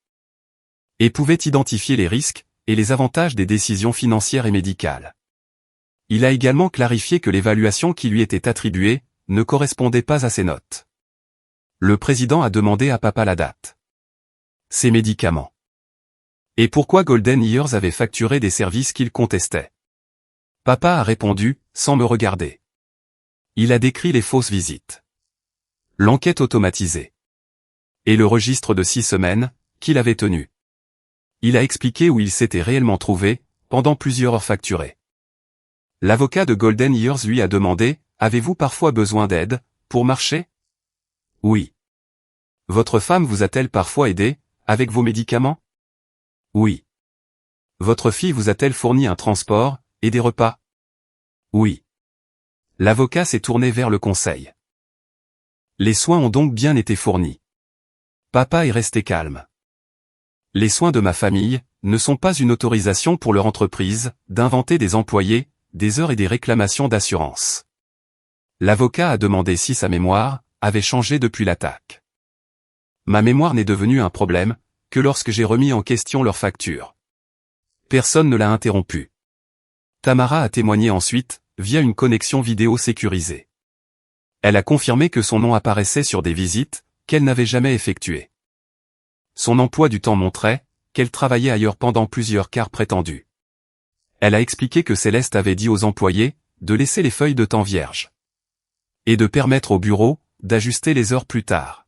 Et pouvait identifier les risques, et les avantages des décisions financières et médicales. Il a également clarifié que l'évaluation qui lui était attribuée, ne correspondait pas à ses notes. Le président a demandé à papa la date. Ses médicaments. Et pourquoi Golden Years avait facturé des services qu'il contestait. Papa a répondu, sans me regarder. Il a décrit les fausses visites. L'enquête automatisée. Et le registre de 6 semaines, qu'il avait tenu. Il a expliqué où il s'était réellement trouvé, pendant plusieurs heures facturées. L'avocat de Golden Years lui a demandé, « Avez-vous parfois besoin d'aide, pour marcher ?» Oui. Votre femme vous a-t-elle parfois aidé, avec vos médicaments? Oui. Votre fille vous a-t-elle fourni un transport, et des repas? Oui. L'avocat s'est tourné vers le conseil. Les soins ont donc bien été fournis. Papa est resté calme. Les soins de ma famille ne sont pas une autorisation pour leur entreprise d'inventer des employés, des heures et des réclamations d'assurance. L'avocat a demandé si sa mémoire avait changé depuis l'attaque. Ma mémoire n'est devenue un problème que lorsque j'ai remis en question leur facture. Personne ne l'a interrompu. Tamara a témoigné ensuite, via une connexion vidéo sécurisée. Elle a confirmé que son nom apparaissait sur des visites qu'elle n'avait jamais effectuées. Son emploi du temps montrait qu'elle travaillait ailleurs pendant plusieurs quarts prétendus. Elle a expliqué que Céleste avait dit aux employés de laisser les feuilles de temps vierges. Et de permettre au bureau d'ajuster les heures plus tard.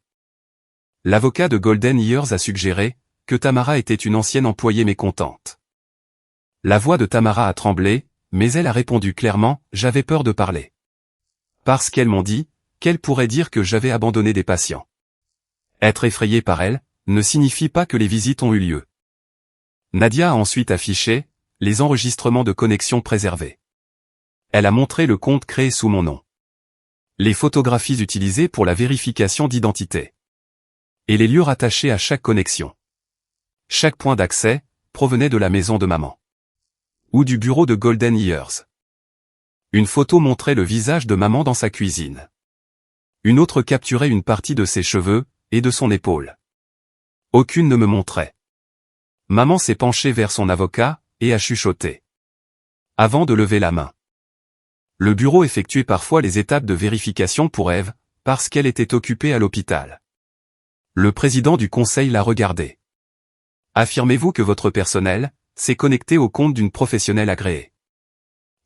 L'avocat de Golden Years a suggéré que Tamara était une ancienne employée mécontente. La voix de Tamara a tremblé, mais elle a répondu clairement, j'avais peur de parler. Parce qu'elles m'ont dit, qu'elles pourraient dire que j'avais abandonné des patients. Être effrayée par elle, ne signifie pas que les visites ont eu lieu. Nadia a ensuite affiché, les enregistrements de connexion préservés. Elle a montré le compte créé sous mon nom. Les photographies utilisées pour la vérification d'identité. Et les lieux rattachés à chaque connexion. Chaque point d'accès provenait de la maison de maman. Ou du bureau de Golden Years. Une photo montrait le visage de maman dans sa cuisine. Une autre capturait une partie de ses cheveux et de son épaule. Aucune ne me montrait. Maman s'est penchée vers son avocat et a chuchoté. Avant de lever la main. Le bureau effectuait parfois les étapes de vérification pour Ève, parce qu'elle était occupée à l'hôpital. Le président du conseil l'a regardé. Affirmez-vous que votre personnel s'est connecté au compte d'une professionnelle agréée.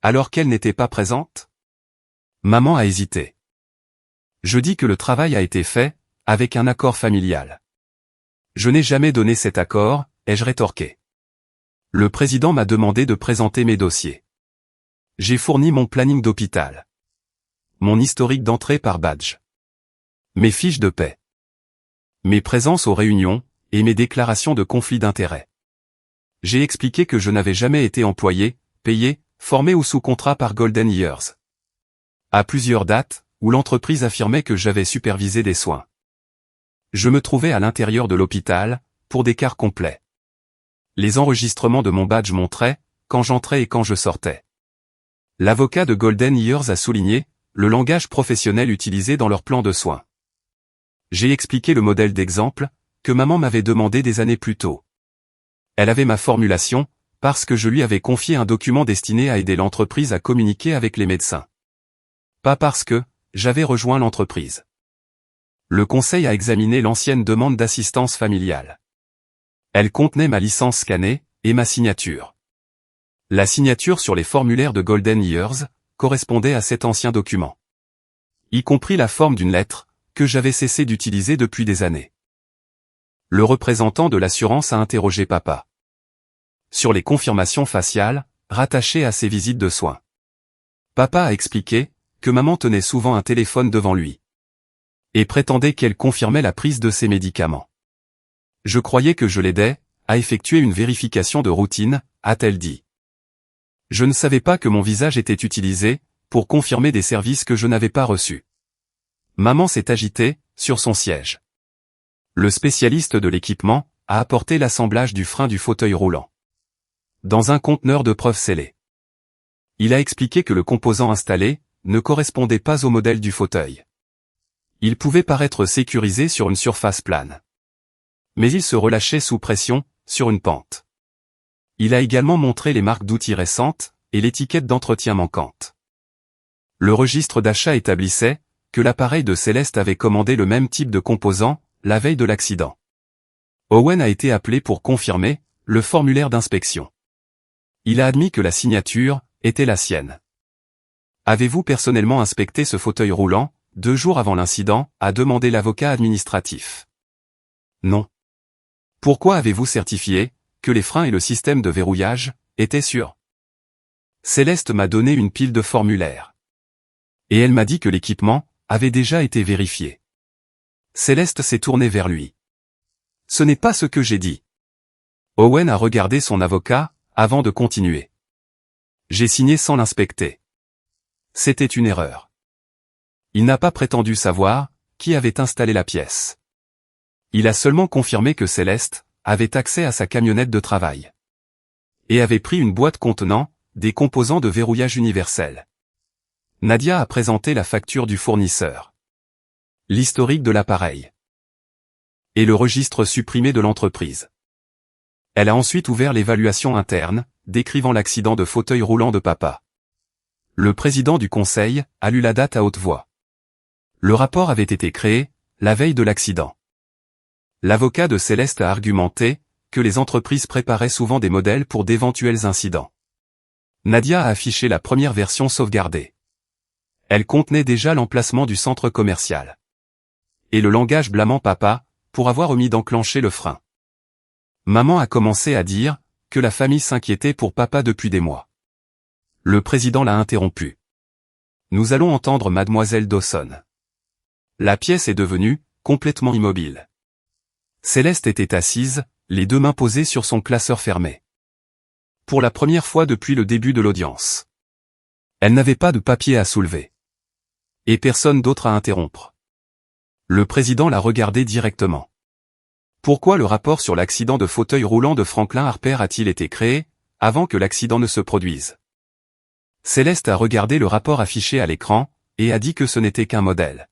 Alors qu'elle n'était pas présente? Maman a hésité. Je dis que le travail a été fait, avec un accord familial. Je n'ai jamais donné cet accord, ai-je rétorqué. Le président m'a demandé de présenter mes dossiers. J'ai fourni mon planning d'hôpital. Mon historique d'entrée par badge. Mes fiches de paie. Mes présences aux réunions, et mes déclarations de conflit d'intérêts. J'ai expliqué que je n'avais jamais été employé, payé, formé ou sous contrat par Golden Years. À plusieurs dates, où l'entreprise affirmait que j'avais supervisé des soins. Je me trouvais à l'intérieur de l'hôpital, pour des quarts complets. Les enregistrements de mon badge montraient, quand j'entrais et quand je sortais. L'avocat de Golden Years a souligné, le langage professionnel utilisé dans leur plan de soins. J'ai expliqué le modèle d'exemple, que maman m'avait demandé des années plus tôt. Elle avait ma formulation, parce que je lui avais confié un document destiné à aider l'entreprise à communiquer avec les médecins. Pas parce que, j'avais rejoint l'entreprise. Le conseil a examiné l'ancienne demande d'assistance familiale. Elle contenait ma licence scannée, et ma signature. La signature sur les formulaires de Golden Years, correspondait à cet ancien document. Y compris la forme d'une lettre, que j'avais cessé d'utiliser depuis des années. Le représentant de l'assurance a interrogé papa. Sur les confirmations faciales, rattachées à ses visites de soins. Papa a expliqué, que maman tenait souvent un téléphone devant lui. Et prétendait qu'elle confirmait la prise de ses médicaments. Je croyais que je l'aidais, à effectuer une vérification de routine, a-t-elle dit. Je ne savais pas que mon visage était utilisé, pour confirmer des services que je n'avais pas reçus. Maman s'est agitée, sur son siège. Le spécialiste de l'équipement, a apporté l'assemblage du frein du fauteuil roulant. Dans un conteneur de preuves scellé. Il a expliqué que le composant installé, ne correspondait pas au modèle du fauteuil. Il pouvait paraître sécurisé sur une surface plane. Mais il se relâchait sous pression, sur une pente. Il a également montré les marques d'outils récentes, et l'étiquette d'entretien manquante. Le registre d'achat établissait, que l'appareil de Céleste avait commandé le même type de composant, la veille de l'accident. Owen a été appelé pour confirmer, le formulaire d'inspection. Il a admis que la signature, était la sienne. Avez-vous personnellement inspecté ce fauteuil roulant, 2 jours avant l'incident, a demandé l'avocat administratif. Non. Pourquoi avez-vous certifié, que les freins et le système de verrouillage, étaient sûrs? Céleste m'a donné une pile de formulaires. Et elle m'a dit que l'équipement, avait déjà été vérifié. Céleste s'est tournée vers lui. Ce n'est pas ce que j'ai dit. Owen a regardé son avocat, avant de continuer. J'ai signé sans l'inspecter. C'était une erreur. Il n'a pas prétendu savoir, qui avait installé la pièce. Il a seulement confirmé que Céleste, avait accès à sa camionnette de travail. Et avait pris une boîte contenant, des composants de verrouillage universel. Nadia a présenté la facture du fournisseur. L'historique de l'appareil. Et le registre supprimé de l'entreprise. Elle a ensuite ouvert l'évaluation interne, décrivant l'accident de fauteuil roulant de papa. Le président du conseil, a lu la date à haute voix. Le rapport avait été créé, la veille de l'accident. L'avocat de Céleste a argumenté, que les entreprises préparaient souvent des modèles pour d'éventuels incidents. Nadia a affiché la première version sauvegardée. Elle contenait déjà l'emplacement du centre commercial. Et le langage blâmant papa, pour avoir omis d'enclencher le frein. Maman a commencé à dire, que la famille s'inquiétait pour papa depuis des mois. Le président l'a interrompu. Nous allons entendre mademoiselle Dawson. La pièce est devenue complètement immobile. Céleste était assise, les deux mains posées sur son classeur fermé. Pour la première fois depuis le début de l'audience. Elle n'avait pas de papier à soulever. Et personne d'autre à interrompre. Le président l'a regardé directement. Pourquoi le rapport sur l'accident de fauteuil roulant de Franklin Harper a-t-il été créé, avant que l'accident ne se produise? Céleste a regardé le rapport affiché à l'écran, et a dit que ce n'était qu'un modèle.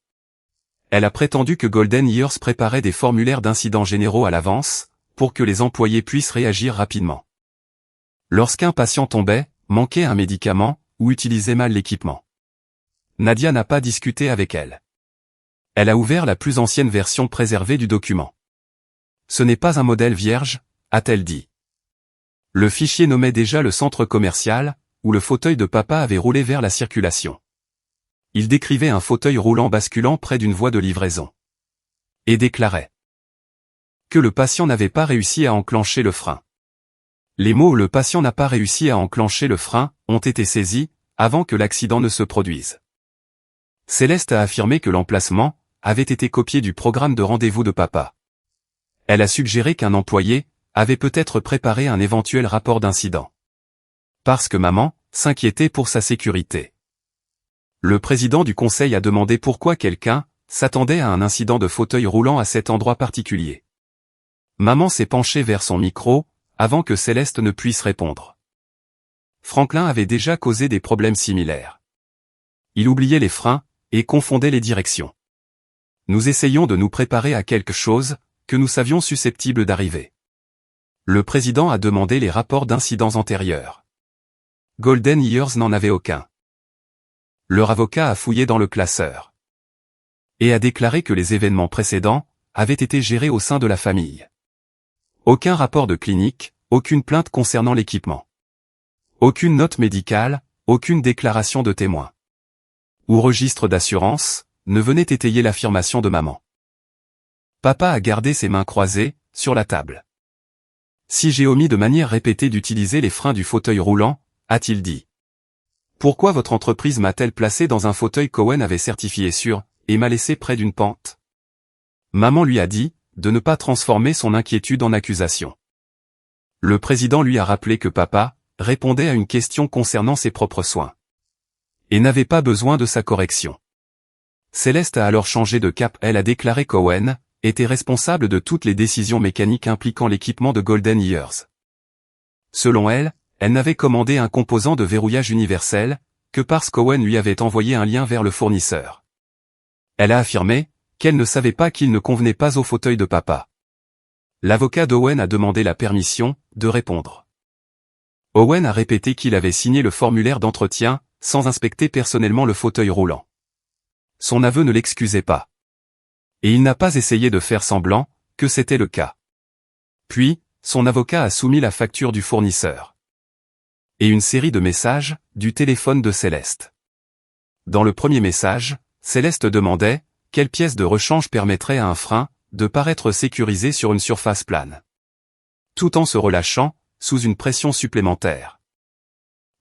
Elle a prétendu que Golden Years préparait des formulaires d'incidents généraux à l'avance, pour que les employés puissent réagir rapidement. Lorsqu'un patient tombait, manquait un médicament, ou utilisait mal l'équipement. Nadia n'a pas discuté avec elle. Elle a ouvert la plus ancienne version préservée du document. Ce n'est pas un modèle vierge, a-t-elle dit. Le fichier nommait déjà le centre commercial, où le fauteuil de papa avait roulé vers la circulation. Il décrivait un fauteuil roulant basculant près d'une voie de livraison. Et déclarait que le patient n'avait pas réussi à enclencher le frein. Les mots « le patient n'a pas réussi à enclencher le frein » ont été saisis, avant que l'accident ne se produise. Céleste a affirmé que l'emplacement avait été copié du programme de rendez-vous de papa. Elle a suggéré qu'un employé avait peut-être préparé un éventuel rapport d'incident. Parce que maman s'inquiétait pour sa sécurité. Le président du conseil a demandé pourquoi quelqu'un s'attendait à un incident de fauteuil roulant à cet endroit particulier. Maman s'est penchée vers son micro, avant que Céleste ne puisse répondre. Franklin avait déjà causé des problèmes similaires. Il oubliait les freins, et confondait les directions. Nous essayons de nous préparer à quelque chose, que nous savions susceptible d'arriver. Le président a demandé les rapports d'incidents antérieurs. Golden Years n'en avait aucun. Leur avocat a fouillé dans le classeur. Et a déclaré que les événements précédents avaient été gérés au sein de la famille. Aucun rapport de clinique, aucune plainte concernant l'équipement. Aucune note médicale, aucune déclaration de témoin. Ou registre d'assurance, ne venait étayer l'affirmation de maman. Papa a gardé ses mains croisées, sur la table. Si j'ai omis de manière répétée d'utiliser les freins du fauteuil roulant, a-t-il dit. Pourquoi votre entreprise m'a-t-elle placé dans un fauteuil qu'Owen avait certifié sûr, et m'a laissé près d'une pente? Maman lui a dit, de ne pas transformer son inquiétude en accusation. Le président lui a rappelé que papa répondait à une question concernant ses propres soins. Et n'avait pas besoin de sa correction. Céleste a alors changé de cap. Elle a déclaré qu'Owen était responsable de toutes les décisions mécaniques impliquant l'équipement de Golden Years. Selon elle, elle n'avait commandé un composant de verrouillage universel, que parce qu'Owen lui avait envoyé un lien vers le fournisseur. Elle a affirmé qu'elle ne savait pas qu'il ne convenait pas au fauteuil de papa. L'avocat d'Owen a demandé la permission de répondre. Owen a répété qu'il avait signé le formulaire d'entretien, sans inspecter personnellement le fauteuil roulant. Son aveu ne l'excusait pas. Et il n'a pas essayé de faire semblant que c'était le cas. Puis, son avocat a soumis la facture du fournisseur. Et une série de messages du téléphone de Céleste. Dans le premier message, Céleste demandait quelle pièce de rechange permettrait à un frein de paraître sécurisé sur une surface plane. Tout en se relâchant, sous une pression supplémentaire.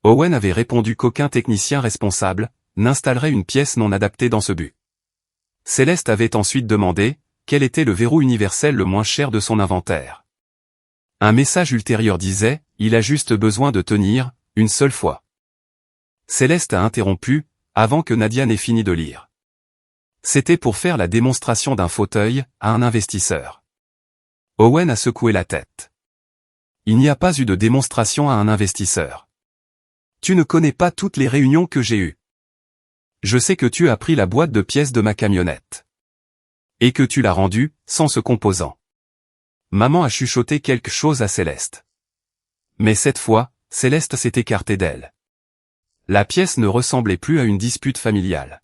Owen avait répondu qu'aucun technicien responsable n'installerait une pièce non adaptée dans ce but. Céleste avait ensuite demandé quel était le verrou universel le moins cher de son inventaire. Un message ultérieur disait « Il a juste besoin de tenir, une seule fois ». Céleste a interrompu, avant que Nadia n'ait fini de lire. C'était pour faire la démonstration d'un fauteuil à un investisseur. Owen a secoué la tête. Il n'y a pas eu de démonstration à un investisseur. Tu ne connais pas toutes les réunions que j'ai eues. Je sais que tu as pris la boîte de pièces de ma camionnette. Et que tu l'as rendue, sans ce composant. Maman a chuchoté quelque chose à Céleste. Mais cette fois, Céleste s'est écartée d'elle. La pièce ne ressemblait plus à une dispute familiale.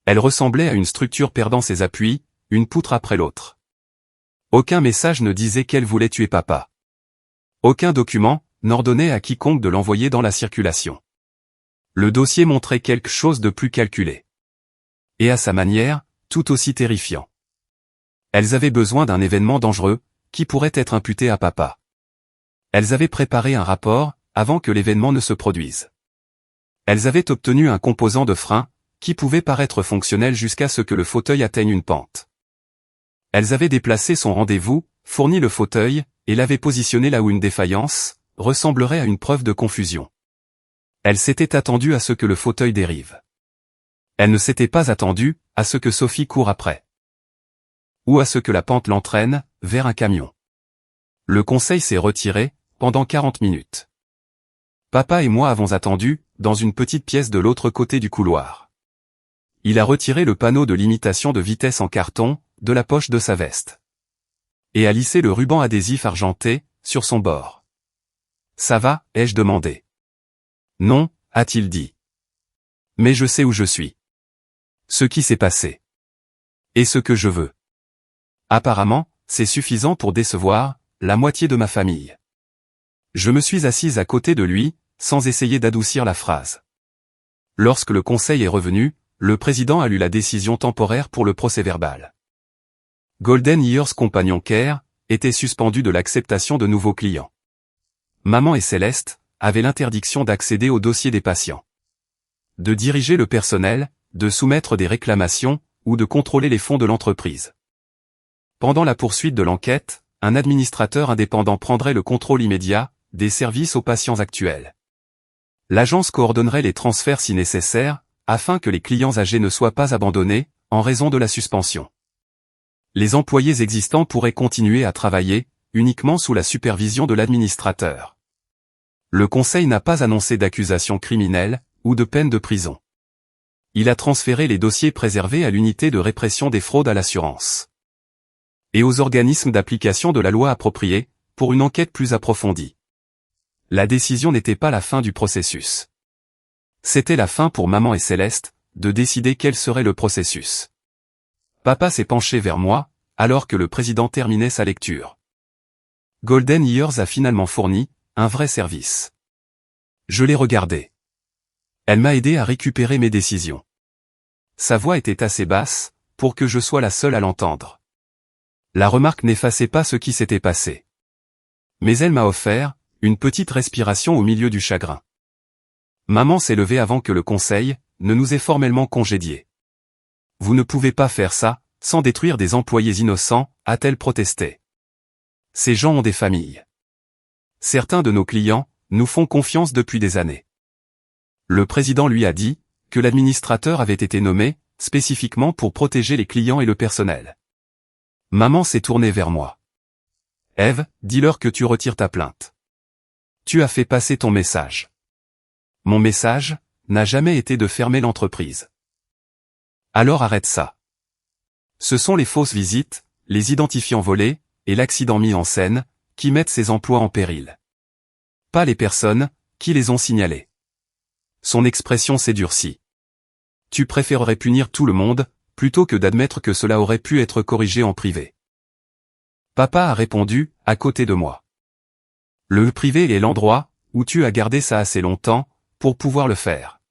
Elle ressemblait à une structure perdant ses appuis, une poutre après l'autre. Aucun message ne disait qu'elle voulait tuer papa. Aucun document n'ordonnait à quiconque de l'envoyer dans la circulation. Le dossier montrait quelque chose de plus calculé. Et à sa manière, tout aussi terrifiant. Elles avaient besoin d'un événement dangereux, qui pourrait être imputé à papa. Elles avaient préparé un rapport, avant que l'événement ne se produise. Elles avaient obtenu un composant de frein, qui pouvait paraître fonctionnel jusqu'à ce que le fauteuil atteigne une pente. Elles avaient déplacé son rendez-vous, fourni le fauteuil, et l'avaient positionné là où une défaillance ressemblerait à une preuve de confusion. Elles s'étaient attendues à ce que le fauteuil dérive. Elles ne s'étaient pas attendues à ce que Sophie court après. Ou à ce que la pente l'entraîne vers un camion. Le conseil s'est retiré pendant 40 minutes. Papa et moi avons attendu dans une petite pièce de l'autre côté du couloir. Il a retiré le panneau de limitation de vitesse en carton de la poche de sa veste. Et a lissé le ruban adhésif argenté sur son bord. « Ça va ?» ai-je demandé. « Non » a-t-il dit. « Mais je sais où je suis. Ce qui s'est passé. Et ce que je veux. » Apparemment, c'est suffisant pour décevoir la moitié de ma famille. Je me suis assise à côté de lui, sans essayer d'adoucir la phrase. Lorsque le conseil est revenu, le président a lu la décision temporaire pour le procès-verbal. Golden Years Companion Care était suspendu de l'acceptation de nouveaux clients. Maman et Céleste avaient l'interdiction d'accéder au dossier des patients, de diriger le personnel, de soumettre des réclamations ou de contrôler les fonds de l'entreprise. Pendant la poursuite de l'enquête, un administrateur indépendant prendrait le contrôle immédiat des services aux patients actuels. L'agence coordonnerait les transferts si nécessaire, afin que les clients âgés ne soient pas abandonnés, en raison de la suspension. Les employés existants pourraient continuer à travailler, uniquement sous la supervision de l'administrateur. Le conseil n'a pas annoncé d'accusation criminelle, ou de peine de prison. Il a transféré les dossiers préservés à l'unité de répression des fraudes à l'assurance. Et aux organismes d'application de la loi appropriés, pour une enquête plus approfondie. La décision n'était pas la fin du processus. C'était la fin pour Maman et Céleste, de décider quel serait le processus. Papa s'est penché vers moi, alors que le président terminait sa lecture. Golden Years a finalement fourni un vrai service. Je l'ai regardé. Elle m'a aidé à récupérer mes décisions. Sa voix était assez basse, pour que je sois la seule à l'entendre. La remarque n'effaçait pas ce qui s'était passé. Mais elle m'a offert une petite respiration au milieu du chagrin. Maman s'est levée avant que le conseil ne nous ait formellement congédiés. Vous ne pouvez pas faire ça, sans détruire des employés innocents, a-t-elle protesté. Ces gens ont des familles. Certains de nos clients nous font confiance depuis des années. Le président lui a dit que l'administrateur avait été nommé spécifiquement pour protéger les clients et le personnel. Maman s'est tournée vers moi. Ève, dis-leur que tu retires ta plainte. Tu as fait passer ton message. Mon message n'a jamais été de fermer l'entreprise. Alors arrête ça. Ce sont les fausses visites, les identifiants volés, et l'accident mis en scène, qui mettent ces emplois en péril. Pas les personnes qui les ont signalés. Son expression s'est durcie. Tu préférerais punir tout le monde, plutôt que d'admettre que cela aurait pu être corrigé en privé. Papa a répondu, à côté de moi. Le privé est l'endroit où tu as gardé ça assez longtemps, pour pouvoir le faire.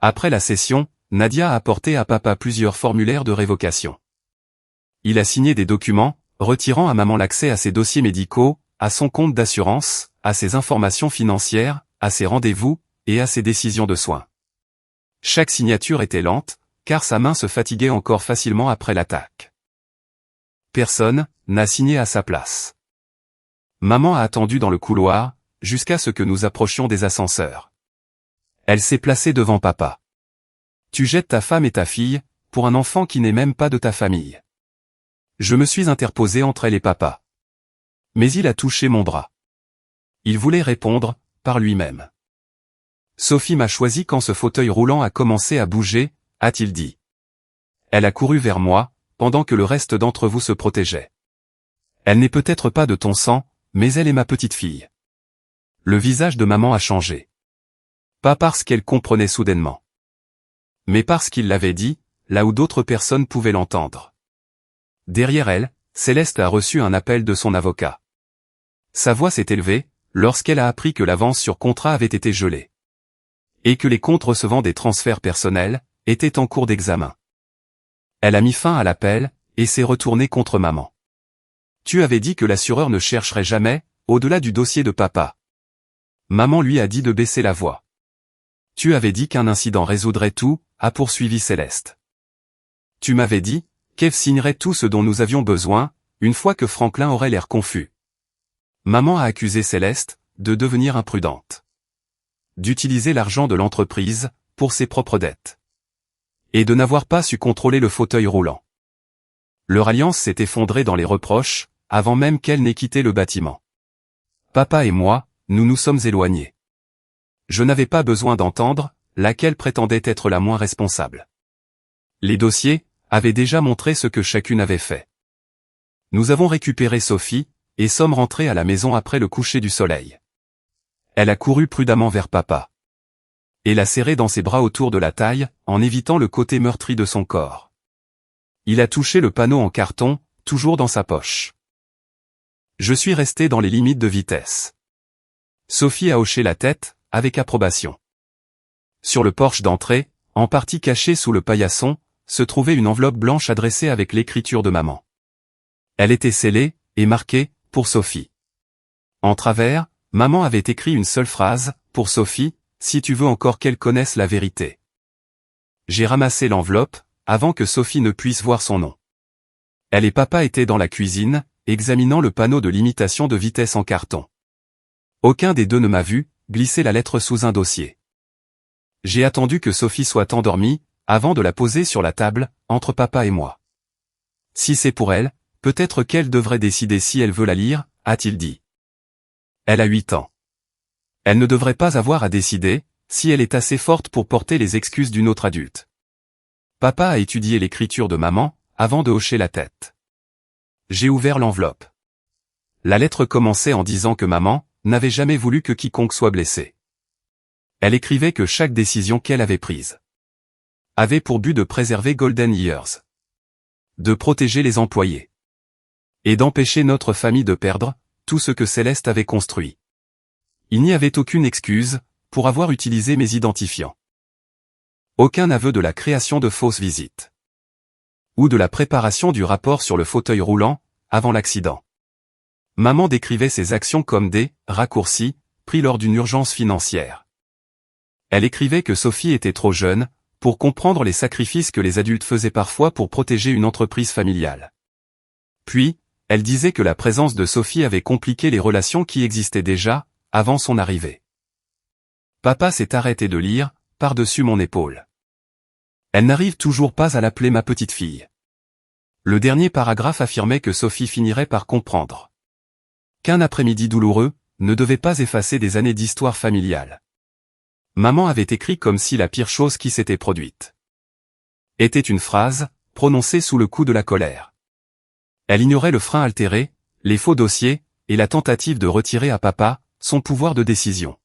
Après la session, Nadia a apporté à papa plusieurs formulaires de révocation. Il a signé des documents, retirant à maman l'accès à ses dossiers médicaux, à son compte d'assurance, à ses informations financières, à ses rendez-vous, et à ses décisions de soins. Chaque signature était lente, car sa main se fatiguait encore facilement après l'attaque. Personne n'a signé à sa place. Maman a attendu dans le couloir, jusqu'à ce que nous approchions des ascenseurs. Elle s'est placée devant papa. Tu jettes ta femme et ta fille, pour un enfant qui n'est même pas de ta famille. Je me suis interposé entre elle et papa. Mais il a touché mon bras. Il voulait répondre, par lui-même. Sophie m'a choisi quand ce fauteuil roulant a commencé à bouger, a-t-il dit. Elle a couru vers moi, pendant que le reste d'entre vous se protégeait. Elle n'est peut-être pas de ton sang, mais elle est ma petite fille. Le visage de maman a changé. Pas parce qu'elle comprenait soudainement. Mais parce qu'il l'avait dit, là où d'autres personnes pouvaient l'entendre. Derrière elle, Céleste a reçu un appel de son avocat. Sa voix s'est élevée, lorsqu'elle a appris que l'avance sur contrat avait été gelée. Et que les comptes recevant des transferts personnels étaient en cours d'examen. Elle a mis fin à l'appel, et s'est retournée contre maman. Tu avais dit que l'assureur ne chercherait jamais, au-delà du dossier de papa. Maman lui a dit de baisser la voix. Tu avais dit qu'un incident résoudrait tout, a poursuivi Céleste. Tu m'avais dit, qu'Eve signerait tout ce dont nous avions besoin, une fois que Franklin aurait l'air confus. Maman a accusé Céleste de devenir imprudente. D'utiliser l'argent de l'entreprise pour ses propres dettes. Et de n'avoir pas su contrôler le fauteuil roulant. Leur alliance s'est effondrée dans les reproches, avant même qu'elle n'ait quitté le bâtiment. Papa et moi, nous nous sommes éloignés. Je n'avais pas besoin d'entendre laquelle prétendait être la moins responsable. Les dossiers avaient déjà montré ce que chacune avait fait. Nous avons récupéré Sophie, et sommes rentrés à la maison après le coucher du soleil. Elle a couru prudemment vers papa. Et l'a serré dans ses bras autour de la taille, en évitant le côté meurtri de son corps. Il a touché le panneau en carton, toujours dans sa poche. Je suis resté dans les limites de vitesse. Sophie a hoché la tête, avec approbation. Sur le porche d'entrée, en partie cachée sous le paillasson, se trouvait une enveloppe blanche adressée avec l'écriture de maman. Elle était scellée, et marquée, pour Sophie. En travers, maman avait écrit une seule phrase, pour Sophie, si tu veux encore qu'elle connaisse la vérité. J'ai ramassé l'enveloppe, avant que Sophie ne puisse voir son nom. Elle et papa étaient dans la cuisine, examinant le panneau de limitation de vitesse en carton. Aucun des deux ne m'a vu glisser la lettre sous un dossier. J'ai attendu que Sophie soit endormie, avant de la poser sur la table, entre papa et moi. Si c'est pour elle, peut-être qu'elle devrait décider si elle veut la lire, a-t-il dit. Elle a 8 ans. Elle ne devrait pas avoir à décider, si elle est assez forte pour porter les excuses d'une autre adulte. Papa a étudié l'écriture de maman, avant de hocher la tête. J'ai ouvert l'enveloppe. La lettre commençait en disant que maman n'avait jamais voulu que quiconque soit blessé. Elle écrivait que chaque décision qu'elle avait prise avait pour but de préserver Golden Years, de protéger les employés et d'empêcher notre famille de perdre tout ce que Céleste avait construit. Il n'y avait aucune excuse pour avoir utilisé mes identifiants. Aucun aveu de la création de fausses visites. Ou de la préparation du rapport sur le fauteuil roulant, avant l'accident. Maman décrivait ses actions comme des raccourcis pris lors d'une urgence financière. Elle écrivait que Sophie était trop jeune pour comprendre les sacrifices que les adultes faisaient parfois pour protéger une entreprise familiale. Puis, elle disait que la présence de Sophie avait compliqué les relations qui existaient déjà, avant son arrivée. Papa s'est arrêté de lire, par-dessus mon épaule. Elle n'arrive toujours pas à l'appeler ma petite fille. Le dernier paragraphe affirmait que Sophie finirait par comprendre qu'un après-midi douloureux ne devait pas effacer des années d'histoire familiale. Maman avait écrit comme si la pire chose qui s'était produite était une phrase, prononcée sous le coup de la colère. Elle ignorait le frein altéré, les faux dossiers, et la tentative de retirer à papa son pouvoir de décision.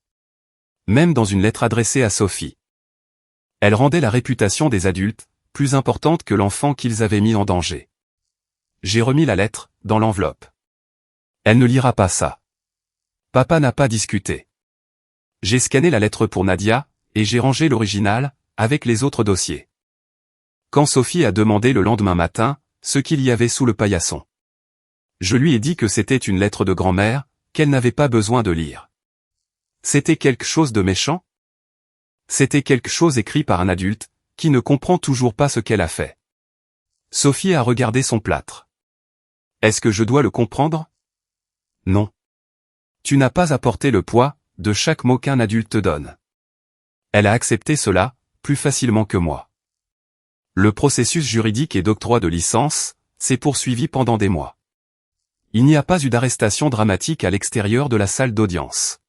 Même dans une lettre adressée à Sophie. Elle rendait la réputation des adultes plus importante que l'enfant qu'ils avaient mis en danger. J'ai remis la lettre dans l'enveloppe. Elle ne lira pas ça. Papa n'a pas discuté. J'ai scanné la lettre pour Nadia, et j'ai rangé l'original, avec les autres dossiers. Quand Sophie a demandé le lendemain matin, ce qu'il y avait sous le paillasson. Je lui ai dit que c'était une lettre de grand-mère, qu'elle n'avait pas besoin de lire. C'était quelque chose de méchant? C'était quelque chose écrit par un adulte, qui ne comprend toujours pas ce qu'elle a fait. Sophie a regardé son plâtre. Est-ce que je dois le comprendre? Non. Tu n'as pas apporté le poids de chaque mot qu'un adulte te donne. Elle a accepté cela, plus facilement que moi. Le processus juridique et d'octroi de licence s'est poursuivi pendant des mois. Il n'y a pas eu d'arrestation dramatique à l'extérieur de la salle d'audience.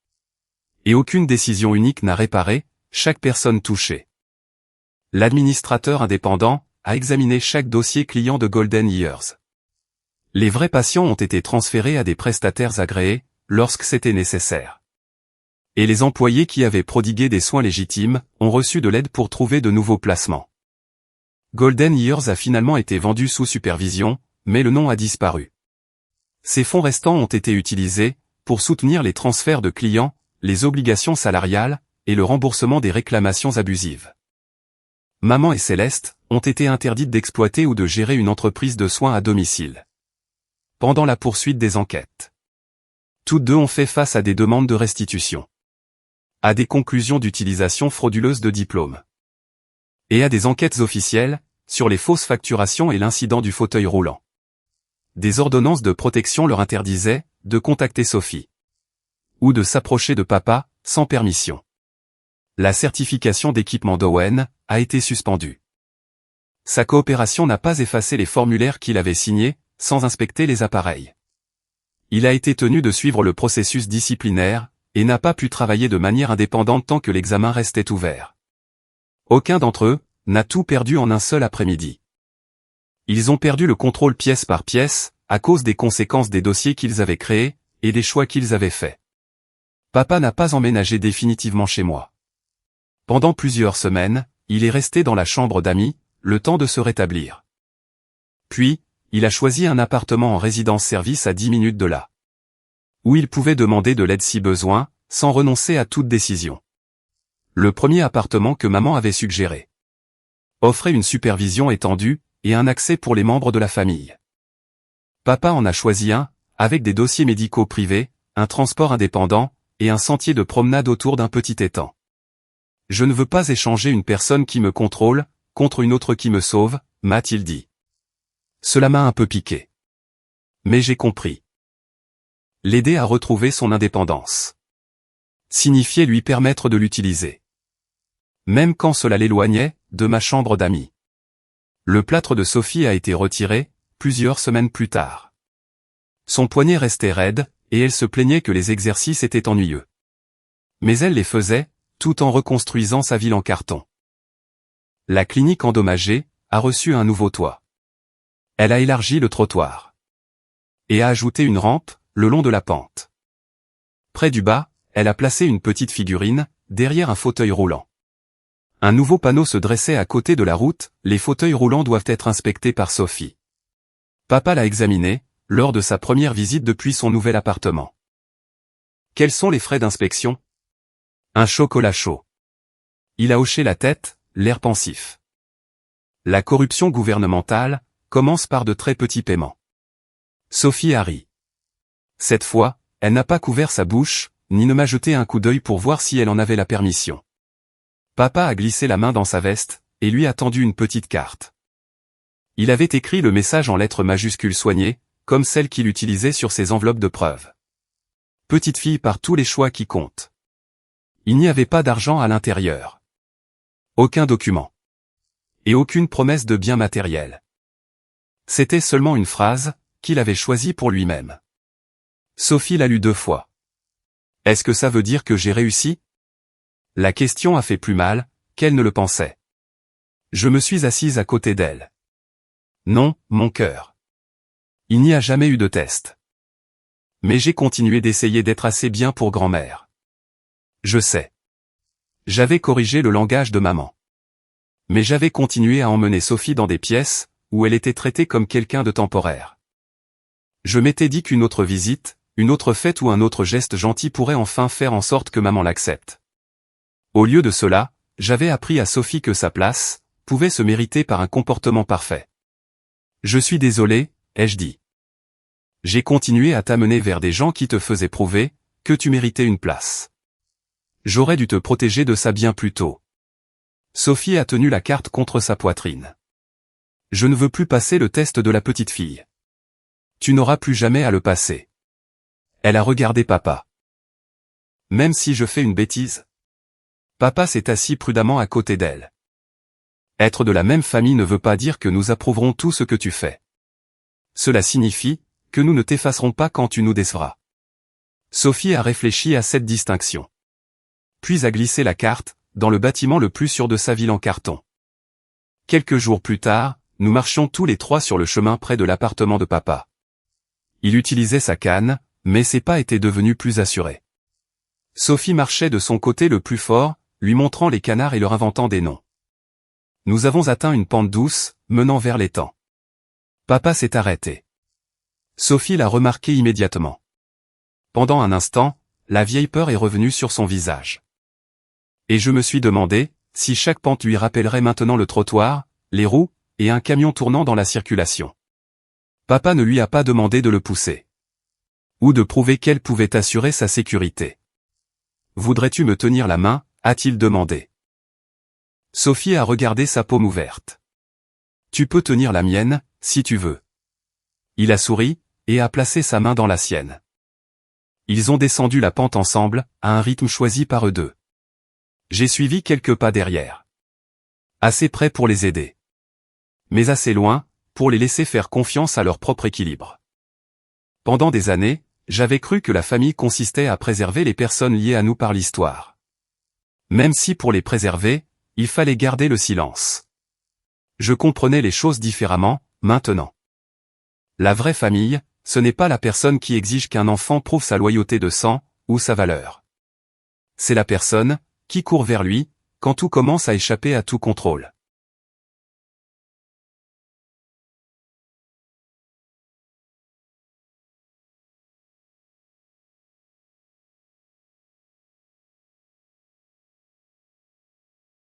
Et aucune décision unique n'a réparé chaque personne touchée. L'administrateur indépendant a examiné chaque dossier client de Golden Years. Les vrais patients ont été transférés à des prestataires agréés, lorsque c'était nécessaire. Et les employés qui avaient prodigué des soins légitimes ont reçu de l'aide pour trouver de nouveaux placements. Golden Years a finalement été vendu sous supervision, mais le nom a disparu. Ces fonds restants ont été utilisés pour soutenir les transferts de clients, les obligations salariales et le remboursement des réclamations abusives. Maman et Céleste ont été interdites d'exploiter ou de gérer une entreprise de soins à domicile. Pendant la poursuite des enquêtes, toutes deux ont fait face à des demandes de restitution. à des conclusions d'utilisation frauduleuse de diplômes. Et à des enquêtes officielles, sur les fausses facturations et l'incident du fauteuil roulant. Des ordonnances de protection leur interdisaient de contacter Sophie. Ou de s'approcher de papa, sans permission. La certification d'équipement d'Owen a été suspendue. Sa coopération n'a pas effacé les formulaires qu'il avait signés, sans inspecter les appareils. Il a été tenu de suivre le processus disciplinaire, et n'a pas pu travailler de manière indépendante tant que l'examen restait ouvert. Aucun d'entre eux n'a tout perdu en un seul après-midi. Ils ont perdu le contrôle pièce par pièce, à cause des conséquences des dossiers qu'ils avaient créés, et des choix qu'ils avaient faits. Papa n'a pas emménagé définitivement chez moi. Pendant plusieurs semaines, il est resté dans la chambre d'amis, le temps de se rétablir. Puis, il a choisi un appartement en résidence-service à 10 minutes de là. Où il pouvait demander de l'aide si besoin, sans renoncer à toute décision. Le premier appartement que maman avait suggéré offrait une supervision étendue, et un accès pour les membres de la famille. Papa en a choisi un, avec des dossiers médicaux privés, un transport indépendant, et un sentier de promenade autour d'un petit étang. Je ne veux pas échanger une personne qui me contrôle, contre une autre qui me sauve, m'a-t-il dit. Cela m'a un peu piqué. Mais j'ai compris. L'aider à retrouver son indépendance signifiait lui permettre de l'utiliser. Même quand cela l'éloignait de ma chambre d'amis. Le plâtre de Sophie a été retiré, plusieurs semaines plus tard. Son poignet restait raide, et elle se plaignait que les exercices étaient ennuyeux. Mais elle les faisait, tout en reconstruisant sa ville en carton. La clinique endommagée a reçu un nouveau toit. Elle a élargi le trottoir. Et a ajouté une rampe, le long de la pente. Près du bas, elle a placé une petite figurine, derrière un fauteuil roulant. Un nouveau panneau se dressait à côté de la route, les fauteuils roulants doivent être inspectés par Sophie. Papa l'a examiné, lors de sa première visite depuis son nouvel appartement. Quels sont les frais d'inspection? Un chocolat chaud. Il a hoché la tête, l'air pensif. La corruption gouvernementale commence par de très petits paiements. Sophie a ri. Cette fois, elle n'a pas couvert sa bouche, ni ne m'a jeté un coup d'œil pour voir si elle en avait la permission. Papa a glissé la main dans sa veste, et lui a tendu une petite carte. Il avait écrit le message en lettres majuscules soignées, comme celles qu'il utilisait sur ses enveloppes de preuves. Petite fille par tous les choix qui comptent. Il n'y avait pas d'argent à l'intérieur. Aucun document. Et aucune promesse de bien matériel. C'était seulement une phrase, qu'il avait choisie pour lui-même. Sophie l'a lu 2 fois. Est-ce que ça veut dire que j'ai réussi? La question a fait plus mal, qu'elle ne le pensait. Je me suis assise à côté d'elle. Non, mon cœur. Il n'y a jamais eu de test. Mais j'ai continué d'essayer d'être assez bien pour grand-mère. Je sais. J'avais corrigé le langage de maman. Mais j'avais continué à emmener Sophie dans des pièces, où elle était traitée comme quelqu'un de temporaire. Je m'étais dit qu'une autre visite, une autre fête ou un autre geste gentil pourrait enfin faire en sorte que maman l'accepte. Au lieu de cela, j'avais appris à Sophie que sa place pouvait se mériter par un comportement parfait. Je suis désolé, ai-je dit. J'ai continué à t'amener vers des gens qui te faisaient prouver que tu méritais une place. J'aurais dû te protéger de ça bien plus tôt. Sophie a tenu la carte contre sa poitrine. Je ne veux plus passer le test de la petite fille. Tu n'auras plus jamais à le passer. Elle a regardé papa. Même si je fais une bêtise? Papa s'est assis prudemment à côté d'elle. Être de la même famille ne veut pas dire que nous approuverons tout ce que tu fais. Cela signifie que nous ne t'effacerons pas quand tu nous décevras. Sophie a réfléchi à cette distinction. Puis a glissé la carte, dans le bâtiment le plus sûr de sa ville en carton. Quelques jours plus tard, nous marchions tous les 3 sur le chemin près de l'appartement de papa. Il utilisait sa canne, mais ses pas étaient devenus plus assurés. Sophie marchait de son côté le plus fort, lui montrant les canards et leur inventant des noms. Nous avons atteint une pente douce, menant vers l'étang. Papa s'est arrêté. Sophie l'a remarqué immédiatement. Pendant un instant, la vieille peur est revenue sur son visage. Et je me suis demandé si chaque pente lui rappellerait maintenant le trottoir, les roues, et un camion tournant dans la circulation. Papa ne lui a pas demandé de le pousser. Ou de prouver qu'elle pouvait assurer sa sécurité. Voudrais-tu me tenir la main, a-t-il demandé. Sophie a regardé sa paume ouverte. Tu peux tenir la mienne, si tu veux. Il a souri, et a placé sa main dans la sienne. Ils ont descendu la pente ensemble, à un rythme choisi par eux deux. J'ai suivi quelques pas derrière. Assez près pour les aider. Mais assez loin, pour les laisser faire confiance à leur propre équilibre. Pendant des années, j'avais cru que la famille consistait à préserver les personnes liées à nous par l'histoire. Même si pour les préserver, il fallait garder le silence. Je comprenais les choses différemment, maintenant. La vraie famille, ce n'est pas la personne qui exige qu'un enfant prouve sa loyauté de sang, ou sa valeur. C'est la personne, qui court vers lui, quand tout commence à échapper à tout contrôle.